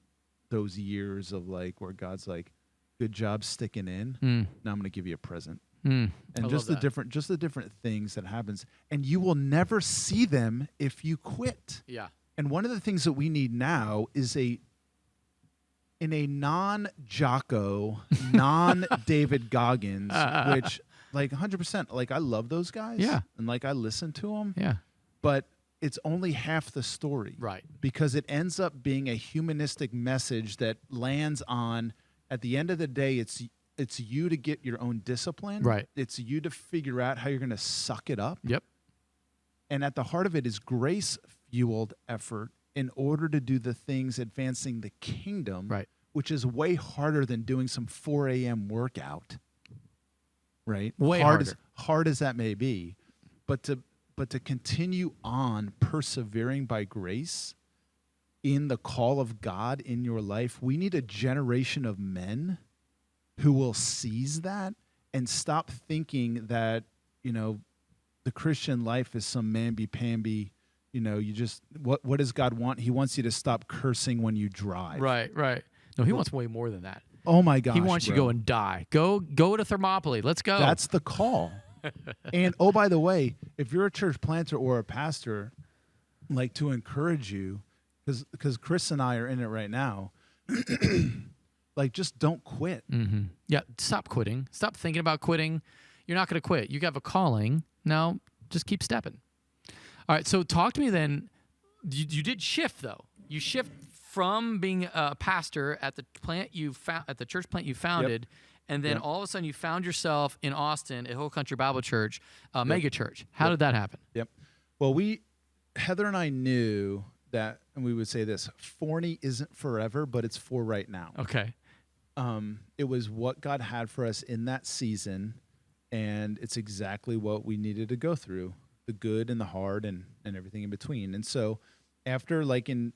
years of like where God's like, good job sticking in. Now I'm going to give you a present. And just the different things that happens, and you will never see them if you quit. Yeah. And one of the things that we need now is in a non-Jocko, non-David Goggins, which, like, 100%, like, I love those guys. Yeah. And like, I listen to them. Yeah. But it's only half the story. Right. Because it ends up being a humanistic message that lands on, at the end of the day, it's you to get your own discipline. Right. It's you to figure out how you're going to suck it up. Yep. And at the heart of it is grace-fueled effort in order to do the things advancing the kingdom, Right. which is way harder than doing some 4 a.m. workout, right? Way harder. Hard as that may be, but to continue on persevering by grace in the call of God in your life, we need a generation of men who will seize that and stop thinking that, the Christian life is some mamby-pamby, you just, what does God want? He wants you to stop cursing when you drive. Right. No, he wants way more than that. Oh my gosh, He wants you to go and die. Go to Thermopylae. Let's go. That's the call. And oh, by the way, if you're a church planter or a pastor, like, to encourage you, because Chris and I are in it right now, like, just don't quit. Mm-hmm. Yeah, stop quitting. Stop thinking about quitting. You're not going to quit. You have a calling. Now, just keep stepping. All right, so talk to me then. You did shift, though. You shift from being a pastor at the plant at the church plant you founded, and then all of a sudden you found yourself in Austin at Hill Country Bible Church, mega church. How did that happen? Yep. Well, Heather and I knew that, and we would say this: Forney isn't forever, but it's for right now. Okay. It was what God had for us in that season, and it's exactly what we needed to go through, the good and the hard and everything in between. And so after, like, in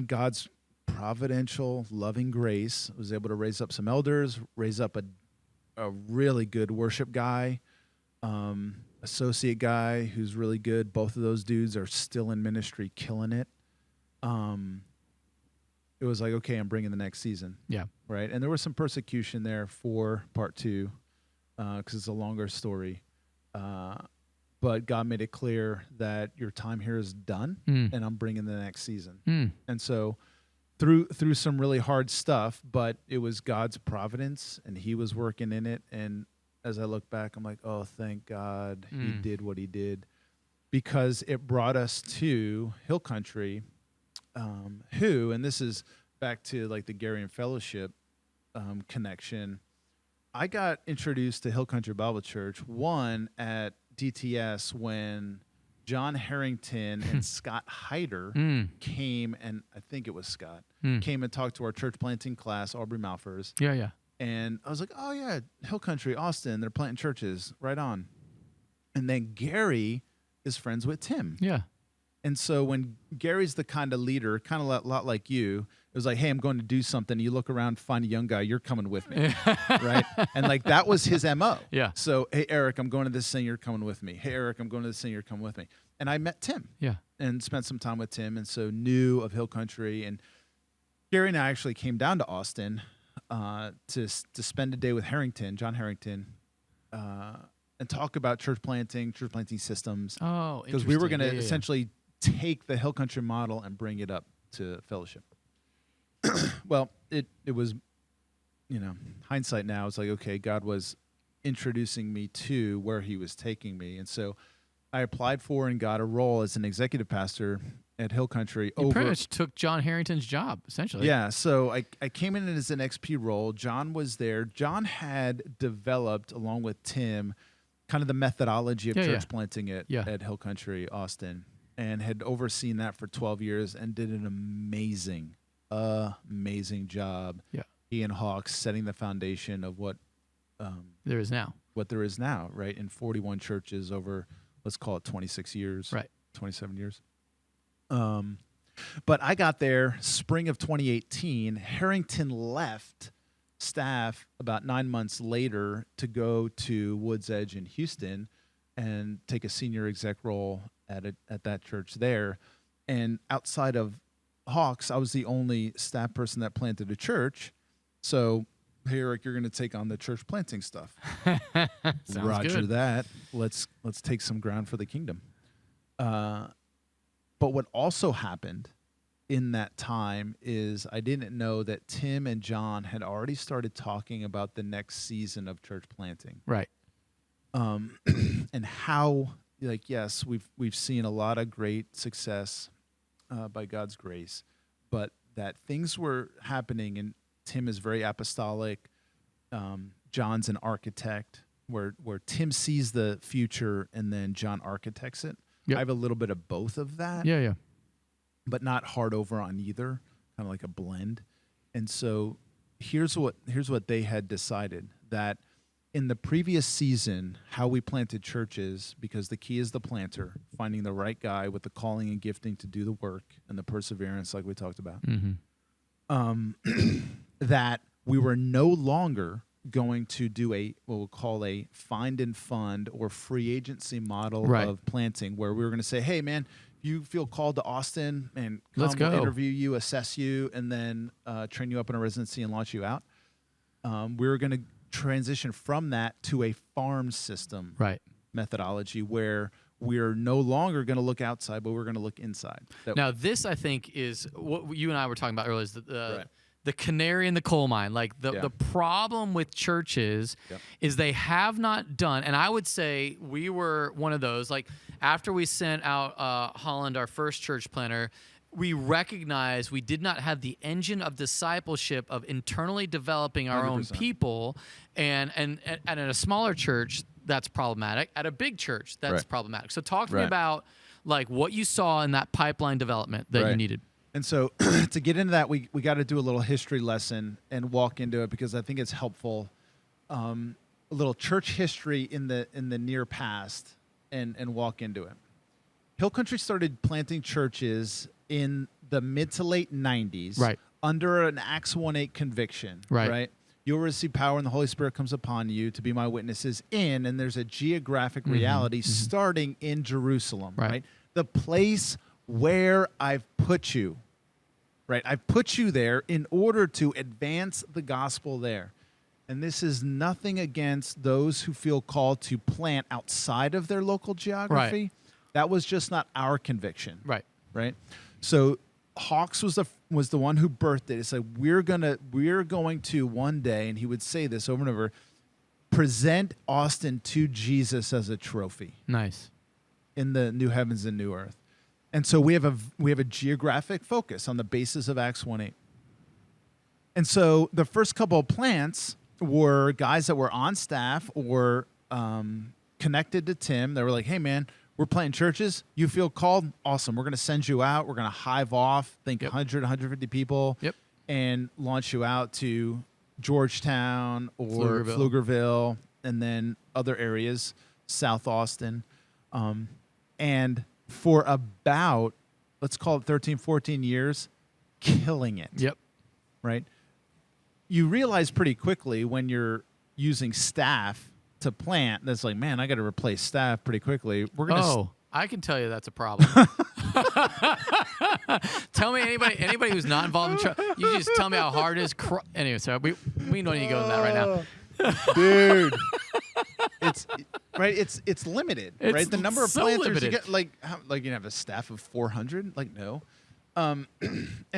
God's providential, loving grace, I was able to raise up some elders, raise up a really good worship guy, associate guy who's really good. Both of those dudes are still in ministry, killing it. It was like, okay, I'm bringing the next season. Yeah. Right. And there was some persecution there for part 2, because it's a longer story. But God made it clear that your time here is done, and I'm bringing the next season. And so through some really hard stuff, but it was God's providence, and he was working in it. And as I look back, I'm like, oh, thank God he did what he did, because it brought us to Hill Country, and this is back to, like, the Garian Fellowship connection. I got introduced to Hill Country Bible Church, one at DTS, when John Harrington and Scott Hyder came, and I think it was Scott, came and talked to our church planting class, Aubrey Malfers. Yeah. And I was like, oh, yeah, Hill Country, Austin, they're planting churches. Right on. And then Gary is friends with Tim. Yeah. And so when Gary's the kind of leader, kind of a lot like you, it was like, hey, I'm going to do something. You look around, find a young guy, you're coming with me, right? And, like, that was his MO. Yeah. So, hey, Eric, I'm going to this thing, you're coming with me. Hey, Eric, I'm going to this thing, you're coming with me. And I met Tim. Yeah. And spent some time with Tim, and so knew of Hill Country. And Gary and I actually came down to Austin to spend a day with John Harrington, and talk about church planting systems. Oh, because we were going to essentially take the Hill Country model and bring it up to fellowship. Well, it was, hindsight now, it's like, okay, God was introducing me to where he was taking me. And so I applied for and got a role as an executive pastor at Hill Country. You pretty much took John Harrington's job, essentially. Yeah, so I came in as an XP role. John was there. John had developed, along with Tim, kind of the methodology of church planting at Hill Country, Austin, and had overseen that for 12 years and did an amazing job. Yeah. He and Hawks setting the foundation of what there is now. What there is now, right? In 41 churches over, let's call it 26 years. Right. 27 years. But I got there spring of 2018. Harrington left staff about 9 months later to go to Woods Edge in Houston and take a senior exec role at that church there. And outside of Hawks, I was the only staff person that planted a church. So, hey, Eric, you're going to take on the church planting stuff. Roger good. That. Let's take some ground for the kingdom. But what also happened in that time is I didn't know that Tim and John had already started talking about the next season of church planting. Right. And how, like, yes, we've seen a lot of great success by God's grace, but that things were happening, and Tim is very apostolic. John's an architect, where Tim sees the future and then John architects it. Yep. I have a little bit of both of that. Yeah. But not hard over on either, kind of like a blend. And so here's what they had decided, that in the previous season, how we planted churches, because the key is the planter, finding the right guy with the calling and gifting to do the work and the perseverance, like we talked about, that we were no longer going to do what we'll call a find and fund or free agency model Right. of planting, where we were going to say, hey, man, you feel called to Austin, and Let's come, we'll go. interview you, assess you, and then train you up in a residency and launch you out. We were going to transition from that to a farm system Right. methodology where we're no longer going to look outside, but we're going to look inside. Now, this, I think, is what you and I were talking about earlier, is Right. the canary in the coal mine. Like, Yeah. the problem with churches Yep. is they have not done, and I would say we were one of those, like, after we sent out Holland, our first church planter, we recognized we did not have the engine of discipleship of internally developing our own 100%. people, and at a smaller church, that's problematic. At a big church, that's Right. problematic. So talk to me Right. about like what you saw in that pipeline development that you Right. needed. And so to get into that, we got to do a little history lesson and walk into it, because I think it's helpful. A little church history in the near past, and walk into it. Hill Country started planting churches in the mid to late 90s, Right. under an Acts 1:8 conviction. Right. You'll receive power and the Holy Spirit comes upon you to be my witnesses and there's a geographic reality starting in Jerusalem, Right. right? The place where I've put you, right? I've put you there in order to advance the gospel there. And this is nothing against those who feel called to plant outside of their local geography. Right. That was just not our conviction. Right. Right. So Hawks was the one who birthed it. It's like we're going to one day, and he would say this over and over, present Austin to Jesus as a trophy Nice. in the new heavens and new earth. And so we have a geographic focus on the basis of Acts 1:8. And so the first couple of plants were guys that were on staff or connected to Tim. They were like, hey, man, we're planting churches. You feel called? Awesome. We're going to send you out. We're going to hive off, think Yep. 100, 150 people, Yep. and launch you out to Georgetown or Pflugerville. Pflugerville, and then other areas, South Austin. And for about, let's call it 13, 14 years, killing it. Yep. Right? You realize pretty quickly when you're using staff to plant, that's like, man, I got to replace staff pretty quickly. We're going to Oh, I can tell you that's a problem. Tell me anybody who's not involved in church. You just tell me how hard it is. Anyway, so we don't need to go into that right now. dude. It's limited, It's right? The number of so planters limited. you get, like you have a staff of 400, like no. And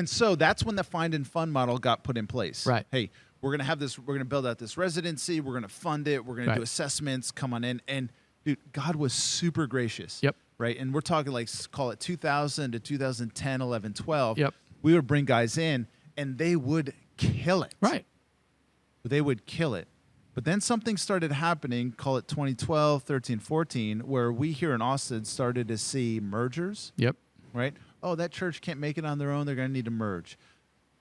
so that's when the find and fund model got put in place. Right. Hey, we're gonna have this. We're gonna build out this residency. We're gonna fund it. We're gonna Right. do assessments. Come on in. And dude, God was super gracious. Yep. Right. And we're talking like call it 2000 to 2010, 11, 12. Yep. We would bring guys in, and they would kill it. Right. They would kill it. But then something started happening, call it 2012, 13, 14, where we here in Austin started to see mergers, Yep. right? Oh, that church can't make it on their own. They're going to need to merge.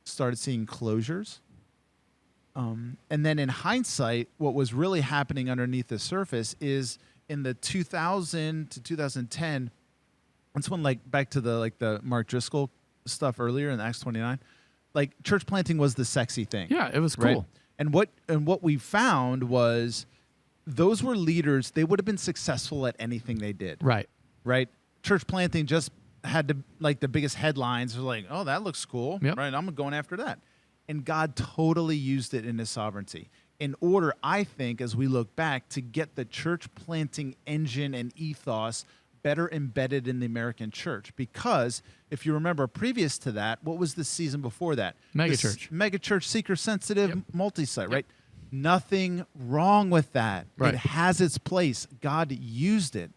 Started seeing closures. And then in hindsight, what was really happening underneath the surface is in the 2000 to 2010, that's when, like, back to the Mark Driscoll stuff earlier in Acts 29, like church planting was the sexy thing. Yeah, it was Right? cool. And what we found was those were leaders. They would have been successful at anything they did. Right. Right. Church planting just had the biggest headlines. They're like, oh, that looks cool. Yep. Right. I'm going after that. And God totally used it in his sovereignty in order, I think, as we look back, to get the church planting engine and ethos better embedded in the American church. Because if you remember previous to that, what was the season before that? Megachurch. Megachurch, seeker-sensitive, Yep. multi-site, Yep. right? Nothing wrong with that. Right. It has its place. God used it.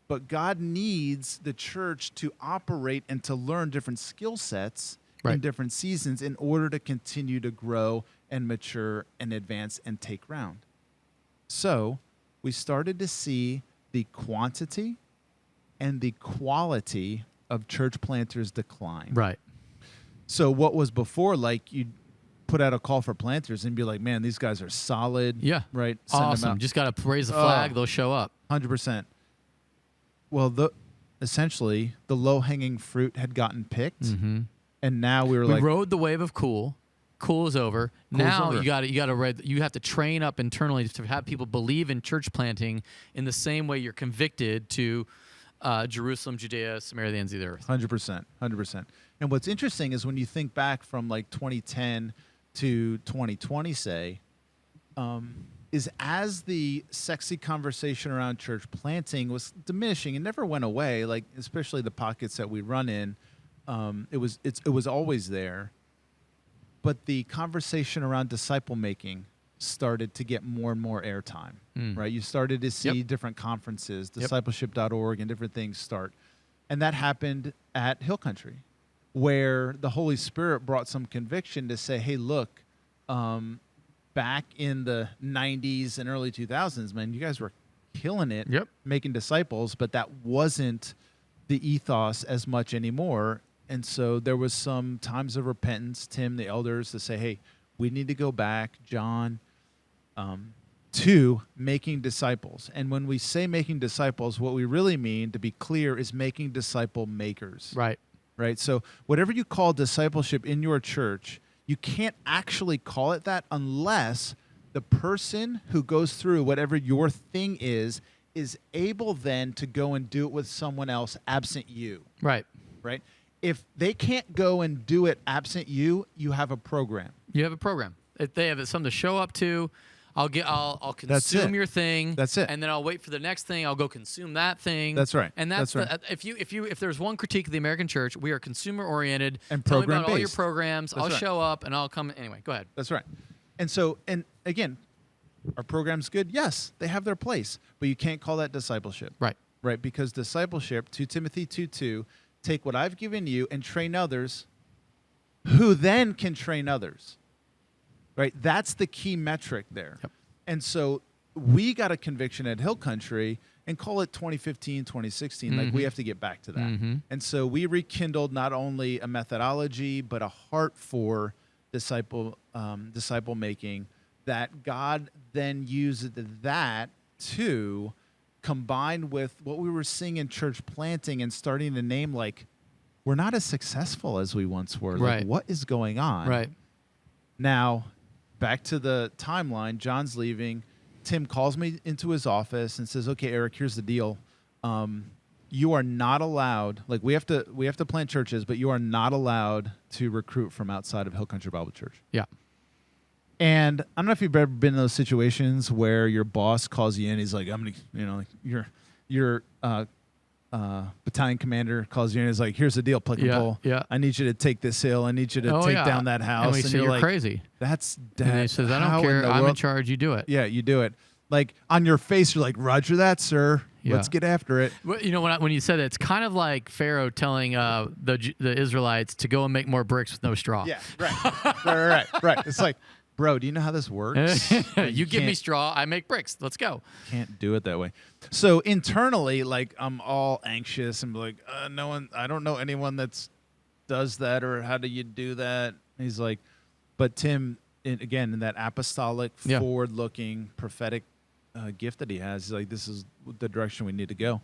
But God needs the church to operate and to learn different skill sets in Right. different seasons in order to continue to grow and mature and advance and take ground. So we started to see the quantity and the quality of church planters decline. Right. So what was before, like you'd put out a call for planters and be like, man, these guys are solid. Yeah. Right. Send them Awesome. out. Just got to raise the flag. Oh. They'll show up. 100%. Well, essentially, the low-hanging fruit had gotten picked, Mm-hmm. and now we were We like, rode the wave of cool. cool is over. Cool is Now over. you have to train up internally to have people believe in church planting in the same way you're convicted to Jerusalem, Judea, Samaria, the ends of the earth. 100%. 100%. And what's interesting is when you think back from like 2010 to 2020, say, is as the sexy conversation around church planting was diminishing, it never went away. Like especially the pockets that we run in, it was always there. But the conversation around disciple making started to get more and more airtime, right? You started to see different conferences, discipleship.org, and different things start. And that happened at Hill Country, where the Holy Spirit brought some conviction to say, hey, look, back in the 90s and early 2000s, man, you guys were killing it, making disciples, but that wasn't the ethos as much anymore. And so there was some times of repentance, Tim, the elders, to say, hey, we need to go back, John, to making disciples. And when we say making disciples, what we really mean, to be clear, is making disciple makers. Right. Right? So whatever you call discipleship in your church, you can't actually call it that unless the person who goes through whatever your thing is able then to go and do it with someone else absent you. Right. Right? If they can't go and do it absent you, you have a program. You have a program. If they have something to show up to, I'll consume your thing. That's it. And then I'll wait for the next thing. I'll go consume that thing. That's right. And that's right. If there's one critique of the American church, we are consumer oriented. And Tell me about all your program-based. programs. That's I'll right. show up and I'll come. Anyway, go ahead. That's right. And so, and again, are programs good? Yes, they have their place, but you can't call that discipleship. Right. Right, because discipleship, 2 Timothy 2:2, take what I've given you and train others, who then can train others. Right? That's the key metric there. Yep. And so we got a conviction at Hill Country and call it 2015, 2016. Like we have to get back to that. And so we rekindled not only a methodology, but a heart for disciple making, that God then used that to combine with what we were seeing in church planting and starting to name, like, we're not as successful as we once were. Right. Like, what is going on? Right. Now, back to the timeline, John's leaving. Tim calls me into his office and says, okay, Eric, here's the deal. You are not allowed, like we have to plant churches, but you are not allowed to recruit from outside of Hill Country Bible Church. Yeah. And I don't know if you've ever been in those situations where your boss calls you in. He's like, I'm going to, like your battalion commander calls you in. He's like, here's the deal, Plek and Pole. Yeah. I need you to take this hill. I need you to take down that house. And we say, you're like, crazy. That's And he says, I don't care. I'm in charge. You do it. Yeah, you do it. Like on your face, you're like, Roger that, sir. Yeah. Let's get after it. Well, you know, when you said it, it's kind of like Pharaoh telling the Israelites to go and make more bricks with no straw. Yeah, right. It's like, bro, do you know how this works? You give me straw, I make bricks. Let's go. Can't do it that way. So internally, like, I'm all anxious and like, I don't know anyone that's does that, or how do you do that? And he's like, but Tim, again, in that apostolic, forward-looking, prophetic gift that he has, he's like, this is the direction we need to go.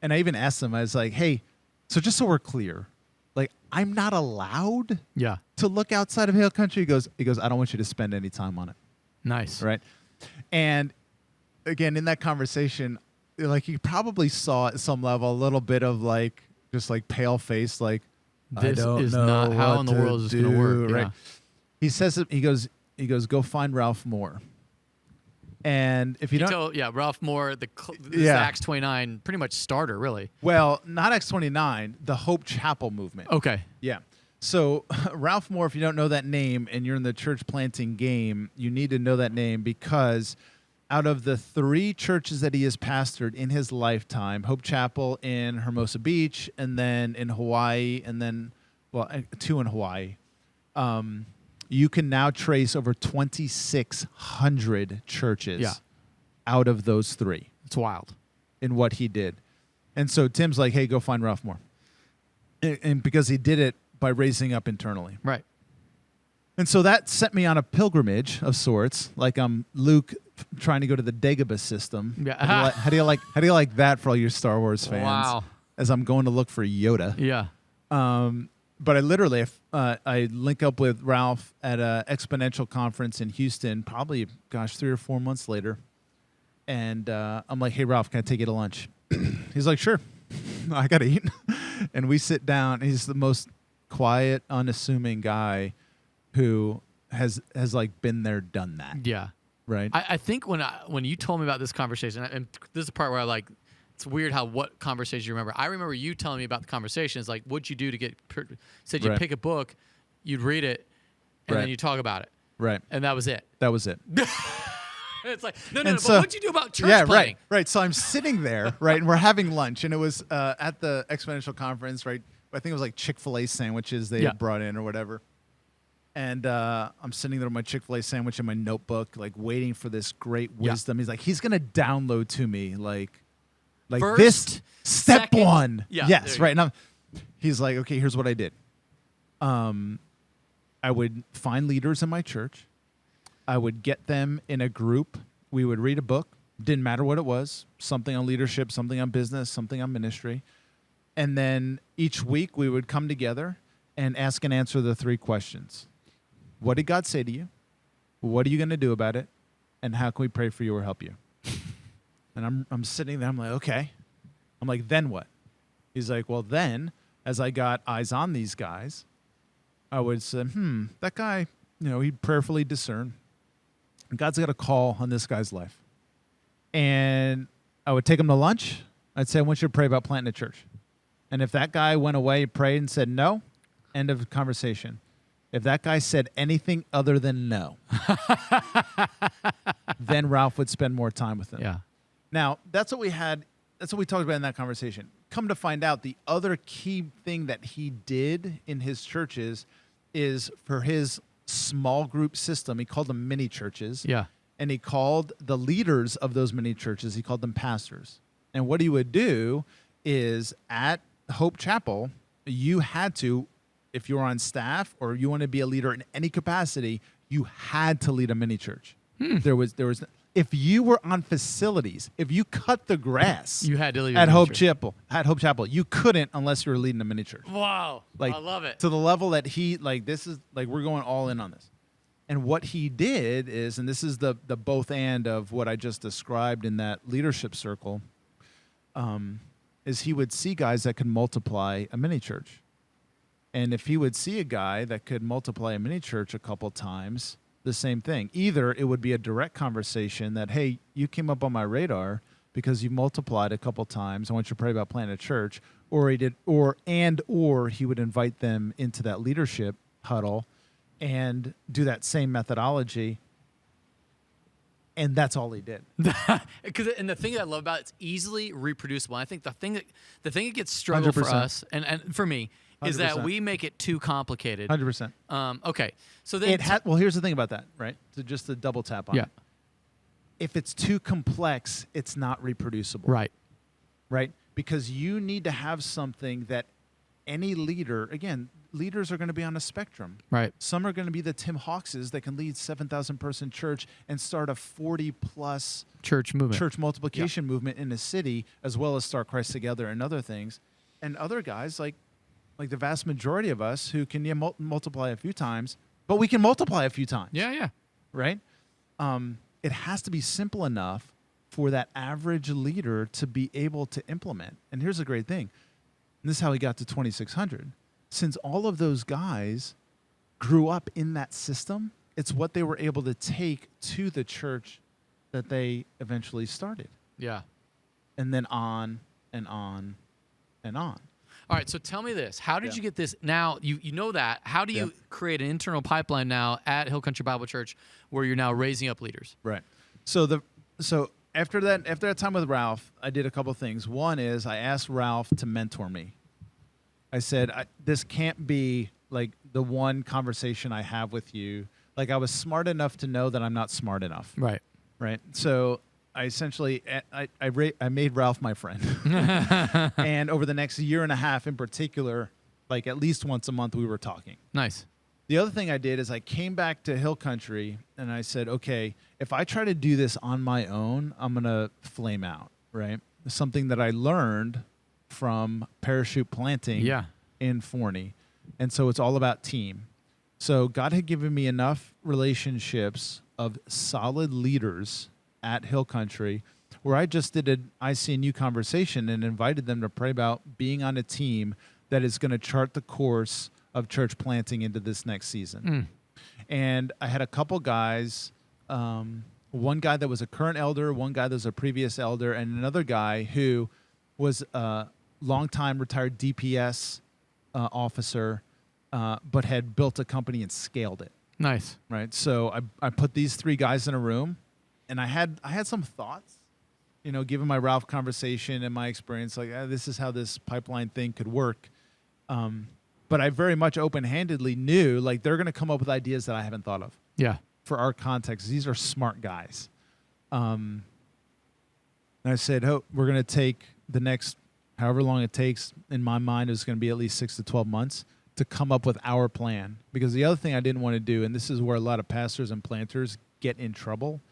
And I even asked him, I was like, hey, so just so we're clear, like, I'm not allowed to look outside of Hill Country. He goes, I don't want you to spend any time on it. Nice. Right. And again, in that conversation, like, he probably saw at some level a little bit of like, just like pale face, like, this I don't is know not how what in the world is this going to work. right. Yeah. He says it, he goes, go find Ralph Moore. And if you don't, Ralph Moore, the Acts 29 pretty much starter, really. Well, not Acts 29, the Hope Chapel movement. Okay. Yeah. So Ralph Moore, if you don't know that name and you're in the church planting game, you need to know that name, because out of the 3 churches that he has pastored in his lifetime, Hope Chapel in Hermosa Beach, and then in Hawaii, and then, 2 in Hawaii, you can now trace over 2,600 churches out of those 3. It's wild. In what he did. And so Tim's like, hey, go find Ralph Moore. And because he did it by raising up internally. Right. And so that set me on a pilgrimage of sorts, like I'm Luke trying to go to the Dagobah system. Yeah. How do you like that for all your Star Wars fans? Wow. As I'm going to look for Yoda. Yeah. But I literally, I link up with Ralph at an exponential conference in Houston, probably, 3 or 4 months later. And I'm like, hey, Ralph, can I take you to lunch? He's like, sure. I got to eat. And we sit down. He's the most quiet, unassuming guy who has like been there, done that. Yeah. Right. I think when you told me about this conversation, and this is the part where I like, it's weird what conversation you remember. I remember you telling me about the conversation. It's like, what'd you do to get, said you pick a book, you'd read it, and then you talk about it. Right. And that was it. That was it. It's like, no, so, but what'd you do about church planning? Right. So I'm sitting there, right, and we're having lunch, and it was at the exponential conference, right? I think it was like Chick-fil-A sandwiches they had brought in or whatever. And I'm sitting there with my Chick-fil-A sandwich and my notebook, like waiting for this great wisdom. He's like, he's going to download to me, like First, this step second. one. Yeah, yes, right. And he's like, okay, here's what I did. I would find leaders in my church. I would get them in a group. We would read a book. Didn't matter what it was. Something on leadership, something on business, something on ministry. And then each week we would come together and ask and answer the 3 questions. What did God say to you? What are you going to do about it? And how can we pray for you or help you? And I'm sitting there. I'm like, okay. I'm like, then what? He's like, well, then as I got eyes on these guys, I would say, that guy, he'd prayerfully discern. God's got a call on this guy's life. And I would take him to lunch. I'd say, I want you to pray about planting a church. And if that guy went away, prayed, and said no, end of conversation. If that guy said anything other than no, then Ralph would spend more time with him. Yeah. Now, that's what we talked about in that conversation. Come to find out, the other key thing that he did in his churches is for his small group system, he called them mini churches. Yeah. And he called the leaders of those mini churches, he called them pastors. And what he would do is at Hope Chapel, you had to, if you were on staff or you want to be a leader in any capacity, you had to lead a mini church. There was if you were on facilities, if you cut the grass, you had to lead at Hope Chapel. At Hope Chapel, you couldn't unless you were leading a mini church. Wow, I love it. To the level that this is like we're going all in on this. And what he did is, and this is the both and of what I just described in that leadership circle, is he would see guys that could multiply a mini church. And if he would see a guy that could multiply a mini church a couple times, the same thing. Either it would be a direct conversation that, hey, you came up on my radar because you multiplied a couple times. I want you to pray about planting a church. Or he did, or he would invite them into that leadership huddle and do that same methodology. And that's all he did. And the thing that I love about it's easily reproducible. I think the thing that gets struggle 100%. For us and for me is 100%. That we make it too complicated. 100%. Okay, so then well, here's the thing about that, right? So just to double tap on it. If it's too complex, it's not reproducible. Right? Because you need to have something that any leader, again, leaders are going to be on a spectrum. Right. Some are going to be the Tim Hawkses that can lead 7,000 person church and start a 40+ church multiplication movement in a city, as well as start Christ Together and other things. And other guys like the vast majority of us who can multiply a few times, but we can multiply a few times. Yeah. Right? It has to be simple enough for that average leader to be able to implement. And here's the great thing. And this is how he got to 2,600. Since all of those guys grew up in that system, it's what they were able to take to the church that they eventually started. Yeah. And then on and on and on. All right, so tell me this. How did you get this? Now, you know that. How do you create an internal pipeline now at Hill Country Bible Church where you're now raising up leaders? Right. So after that time with Ralph, I did a couple things. One is I asked Ralph to mentor me. I said, this can't be like the one conversation I have with you. Like I was smart enough to know that I'm not smart enough. Right. So I essentially, I made Ralph my friend. And over the next year and a half in particular, like at least once a month we were talking. Nice. The other thing I did is I came back to Hill Country and I said, okay, if I try to do this on my own, I'm going to flame out, right? Something that I learned from parachute planting in Forney. And so it's all about team. So God had given me enough relationships of solid leaders at Hill Country where I just did an ICNU conversation and invited them to pray about being on a team that is going to chart the course of church planting into this next season. And I had a couple guys, one guy that was a current elder, one guy that was a previous elder, and another guy who was a longtime retired DPS officer, but had built a company and scaled it. Nice. Right. So I put these three guys in a room, and I had some thoughts, given my Ralph conversation and my experience, like this is how this pipeline thing could work. But I very much open-handedly knew like they're going to come up with ideas that I haven't thought of. Yeah. For our context, these are smart guys. And I said, we're going to take the next, however long it takes, in my mind, it was going to be at least 6 to 12 months to come up with our plan. Because the other thing I didn't want to do, and this is where a lot of pastors and planters get in trouble,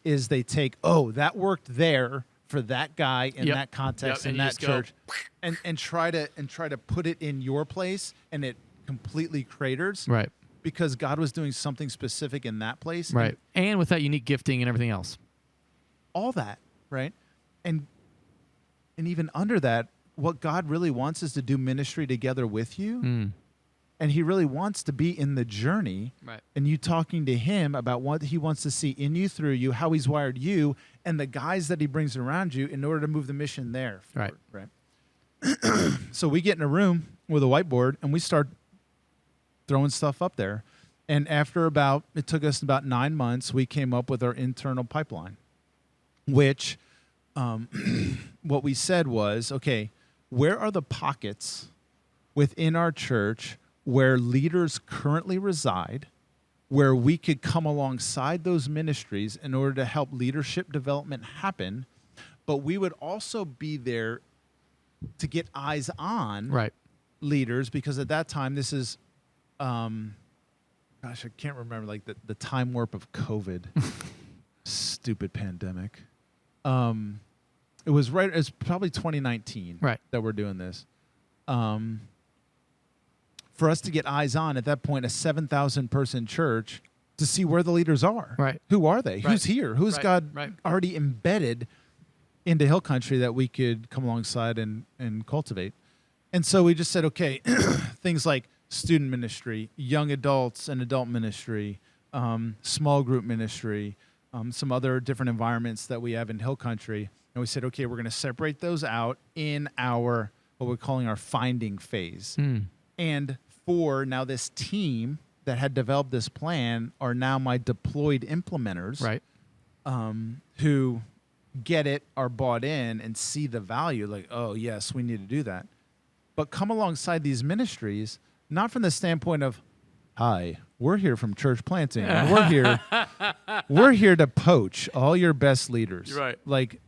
is they take, that worked there for that guy in that context in that church, and try to put it in your place, and it completely craters. Right. Because God was doing something specific in that place. Right. And with that unique gifting and everything else. All that, right? And even under that, what God really wants is to do ministry together with you. And he really wants to be in the journey. Right. And you talking to him about what he wants to see in you, through you, how he's wired you, and the guys that he brings around you in order to move the mission there forward. Right. So we get in a room with a whiteboard, and we start throwing stuff up there. And it took us about 9 months, we came up with our internal pipeline, which what we said was, okay, where are the pockets within our church where leaders currently reside, where we could come alongside those ministries in order to help leadership development happen, but we would also be there to get eyes on leaders, because at that time, this is, I can't remember, like the time warp of COVID. Stupid pandemic. It was probably 2019 that we're doing this. For us to get eyes on, at that point, a 7,000 person church, to see where the leaders are. Right. Who are they? Who's here? Who's God already embedded into Hill Country that we could come alongside and cultivate? And so we just said, okay, things like student ministry, young adults and adult ministry, small group ministry, some other different environments that we have in Hill Country. And we said, okay, we're going to separate those out in our, what we're calling our finding phase. And for now, this team that had developed this plan are now my deployed implementers, who get it, are bought in, and see the value, like, oh, yes, we need to do that. But come alongside these ministries, not from the standpoint of, hi, we're here from church planting, and we're here to poach all your best leaders. Right. Like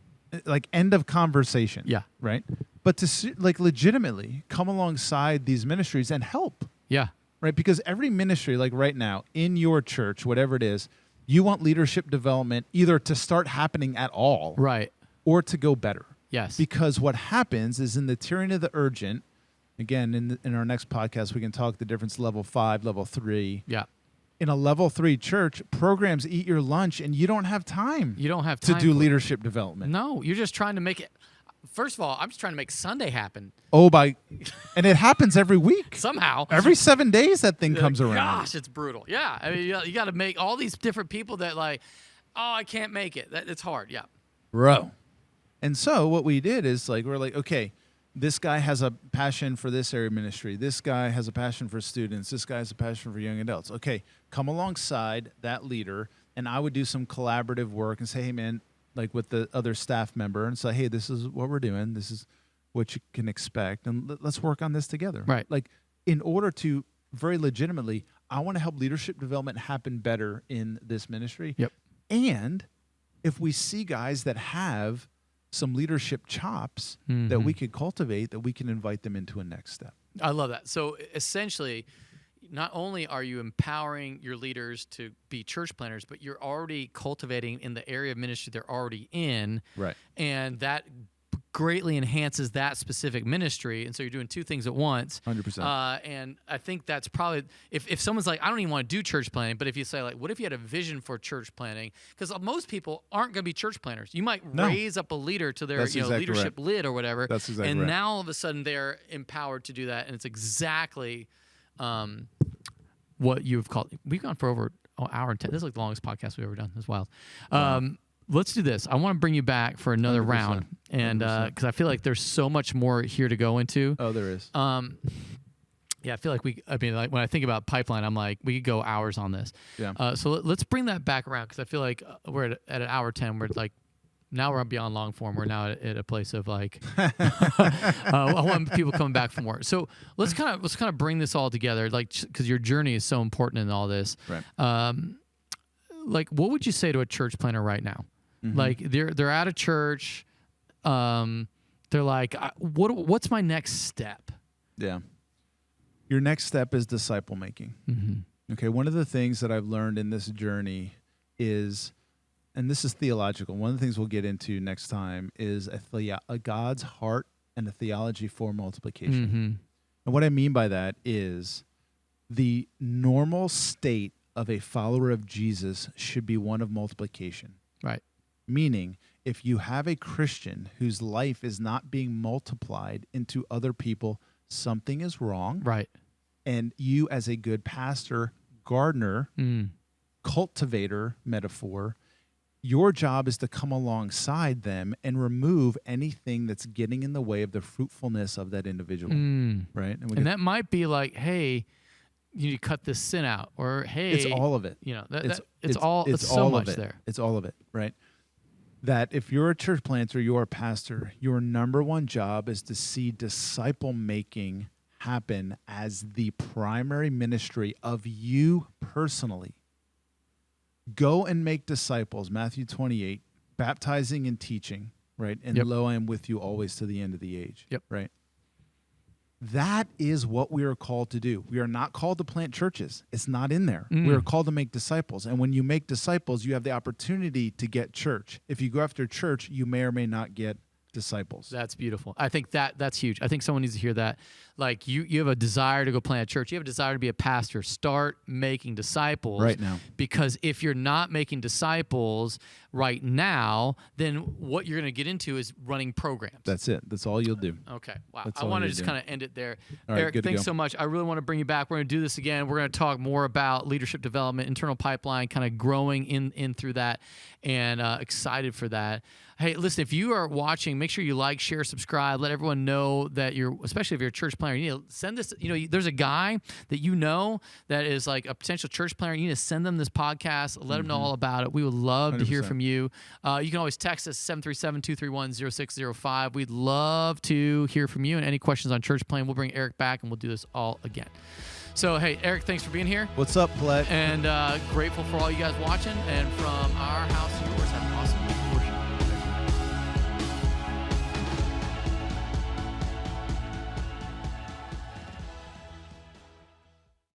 end of conversation. Yeah. Right. But to legitimately come alongside these ministries and help. Yeah. Right. Because every ministry, like right now in your church, whatever it is, you want leadership development either to start happening at all. Right. Or to go better. Yes. Because what happens is in the tyranny of the urgent, again, in our next podcast, we can talk the difference level 5, level 3. Yeah. In a level 3 church, programs eat your lunch, and you don't have time. You don't have time to do leadership development. No, you're just trying to make it. First of all, I'm just trying to make Sunday happen. And it happens every week. Somehow. Every 7 days that thing comes around. Gosh, it's brutal. Yeah. I mean, you got to make all these different people that I can't make it. It's hard. Yeah. Bro. And so what we did is we're like, okay, this guy has a passion for this area of ministry. This guy has a passion for students. This guy has a passion for young adults. Okay, come alongside that leader, and I would do some collaborative work and say, hey, man, with the other staff member, and say, hey, this is what we're doing. This is what you can expect, and let's work on this together. Right. In order to very legitimately, I want to help leadership development happen better in this ministry. Yep. And if we see guys that have some leadership chops that we could cultivate, that we can invite them into a next step. I love that. So essentially, not only are you empowering your leaders to be church planners, but you're already cultivating in the area of ministry they're already in. Right. And that greatly enhances that specific ministry, and so you're doing two things at once. 100%. And I think that's probably if someone's like, I don't even want to do church planting, but if you say like, what if you had a vision for church planting? Because most people aren't going to be church planters. You might raise up a leader to their That's exactly leadership right. lid or whatever, That's exactly and right. now all of a sudden they're empowered to do that, and it's exactly what you've called. We've gone for over an hour and 10. This is like the longest podcast we've ever done. It's wild. Wow. Let's do this. I want to bring you back for another 100%. round, and because I feel like there's so much more here to go into. Oh, there is. Yeah, I feel like like when I think about pipeline, I'm like, we could go hours on this. Yeah. So let's bring that back around, because I feel like we're at an hour 10. We're like, now we're beyond long form. We're now at a place of like, I want people coming back for more. So let's kind of bring this all together, like, because your journey is so important in all this. Right. Like, what would you say to a church planter right now? Mm-hmm. Like they're at a church, they're like, what's my next step? Yeah. Your next step is disciple making. Mm-hmm. Okay. One of the things that I've learned in this journey is, and this is theological, one of the things we'll get into next time is a God's heart and a theology for multiplication. Mm-hmm. And what I mean by that is the normal state of a follower of Jesus should be one of multiplication. Right. Meaning, if you have a Christian whose life is not being multiplied into other people, something is wrong. Right. And you, as a good pastor, gardener, cultivator, metaphor, your job is to come alongside them and remove anything that's getting in the way of the fruitfulness of that individual. Right. And that might be like, hey, you need to cut this sin out, or hey, it's all of it. You know, it's so all much of it. there. It's all of it, right? That if you're a church planter, you're a pastor, your number one job is to see disciple making happen as the primary ministry of you personally. Go and make disciples, Matthew 28, baptizing and teaching, right? And lo, I am with you always to the end of the age, right? That is what we are called to do. We are not called to plant churches. It's not in there. We are called to make disciples. And when you make disciples, you have the opportunity to get church. If you go after church, you may or may not get disciples. That's beautiful. I think that's huge. I think someone needs to hear that. Like you have a desire to go plant a church. You have a desire to be a pastor. Start making disciples right now. Because if you're not making disciples right now, then what you're going to get into is running programs. That's it. That's all you'll do. Okay. Wow. That's I want to just kind of end it there. All right, Eric, thanks so much. I really want to bring you back. We're going to do this again. We're going to talk more about leadership development, internal pipeline, kind of growing in through that, and excited for that. Hey, listen, if you are watching, make sure you like, share, subscribe. Let everyone know that especially if you're a church planter, you need to send this. There's a guy that you know that is like a potential church planter. You need to send them this podcast. Let them know all about it. We would love 100%. to hear from you. You can always text us 737-231-0605. We'd love to hear from you. And any questions on church planting, we'll bring Eric back and we'll do this all again. So, hey, Eric, thanks for being here. What's up, Plek? And grateful for all you guys watching. And from our house to your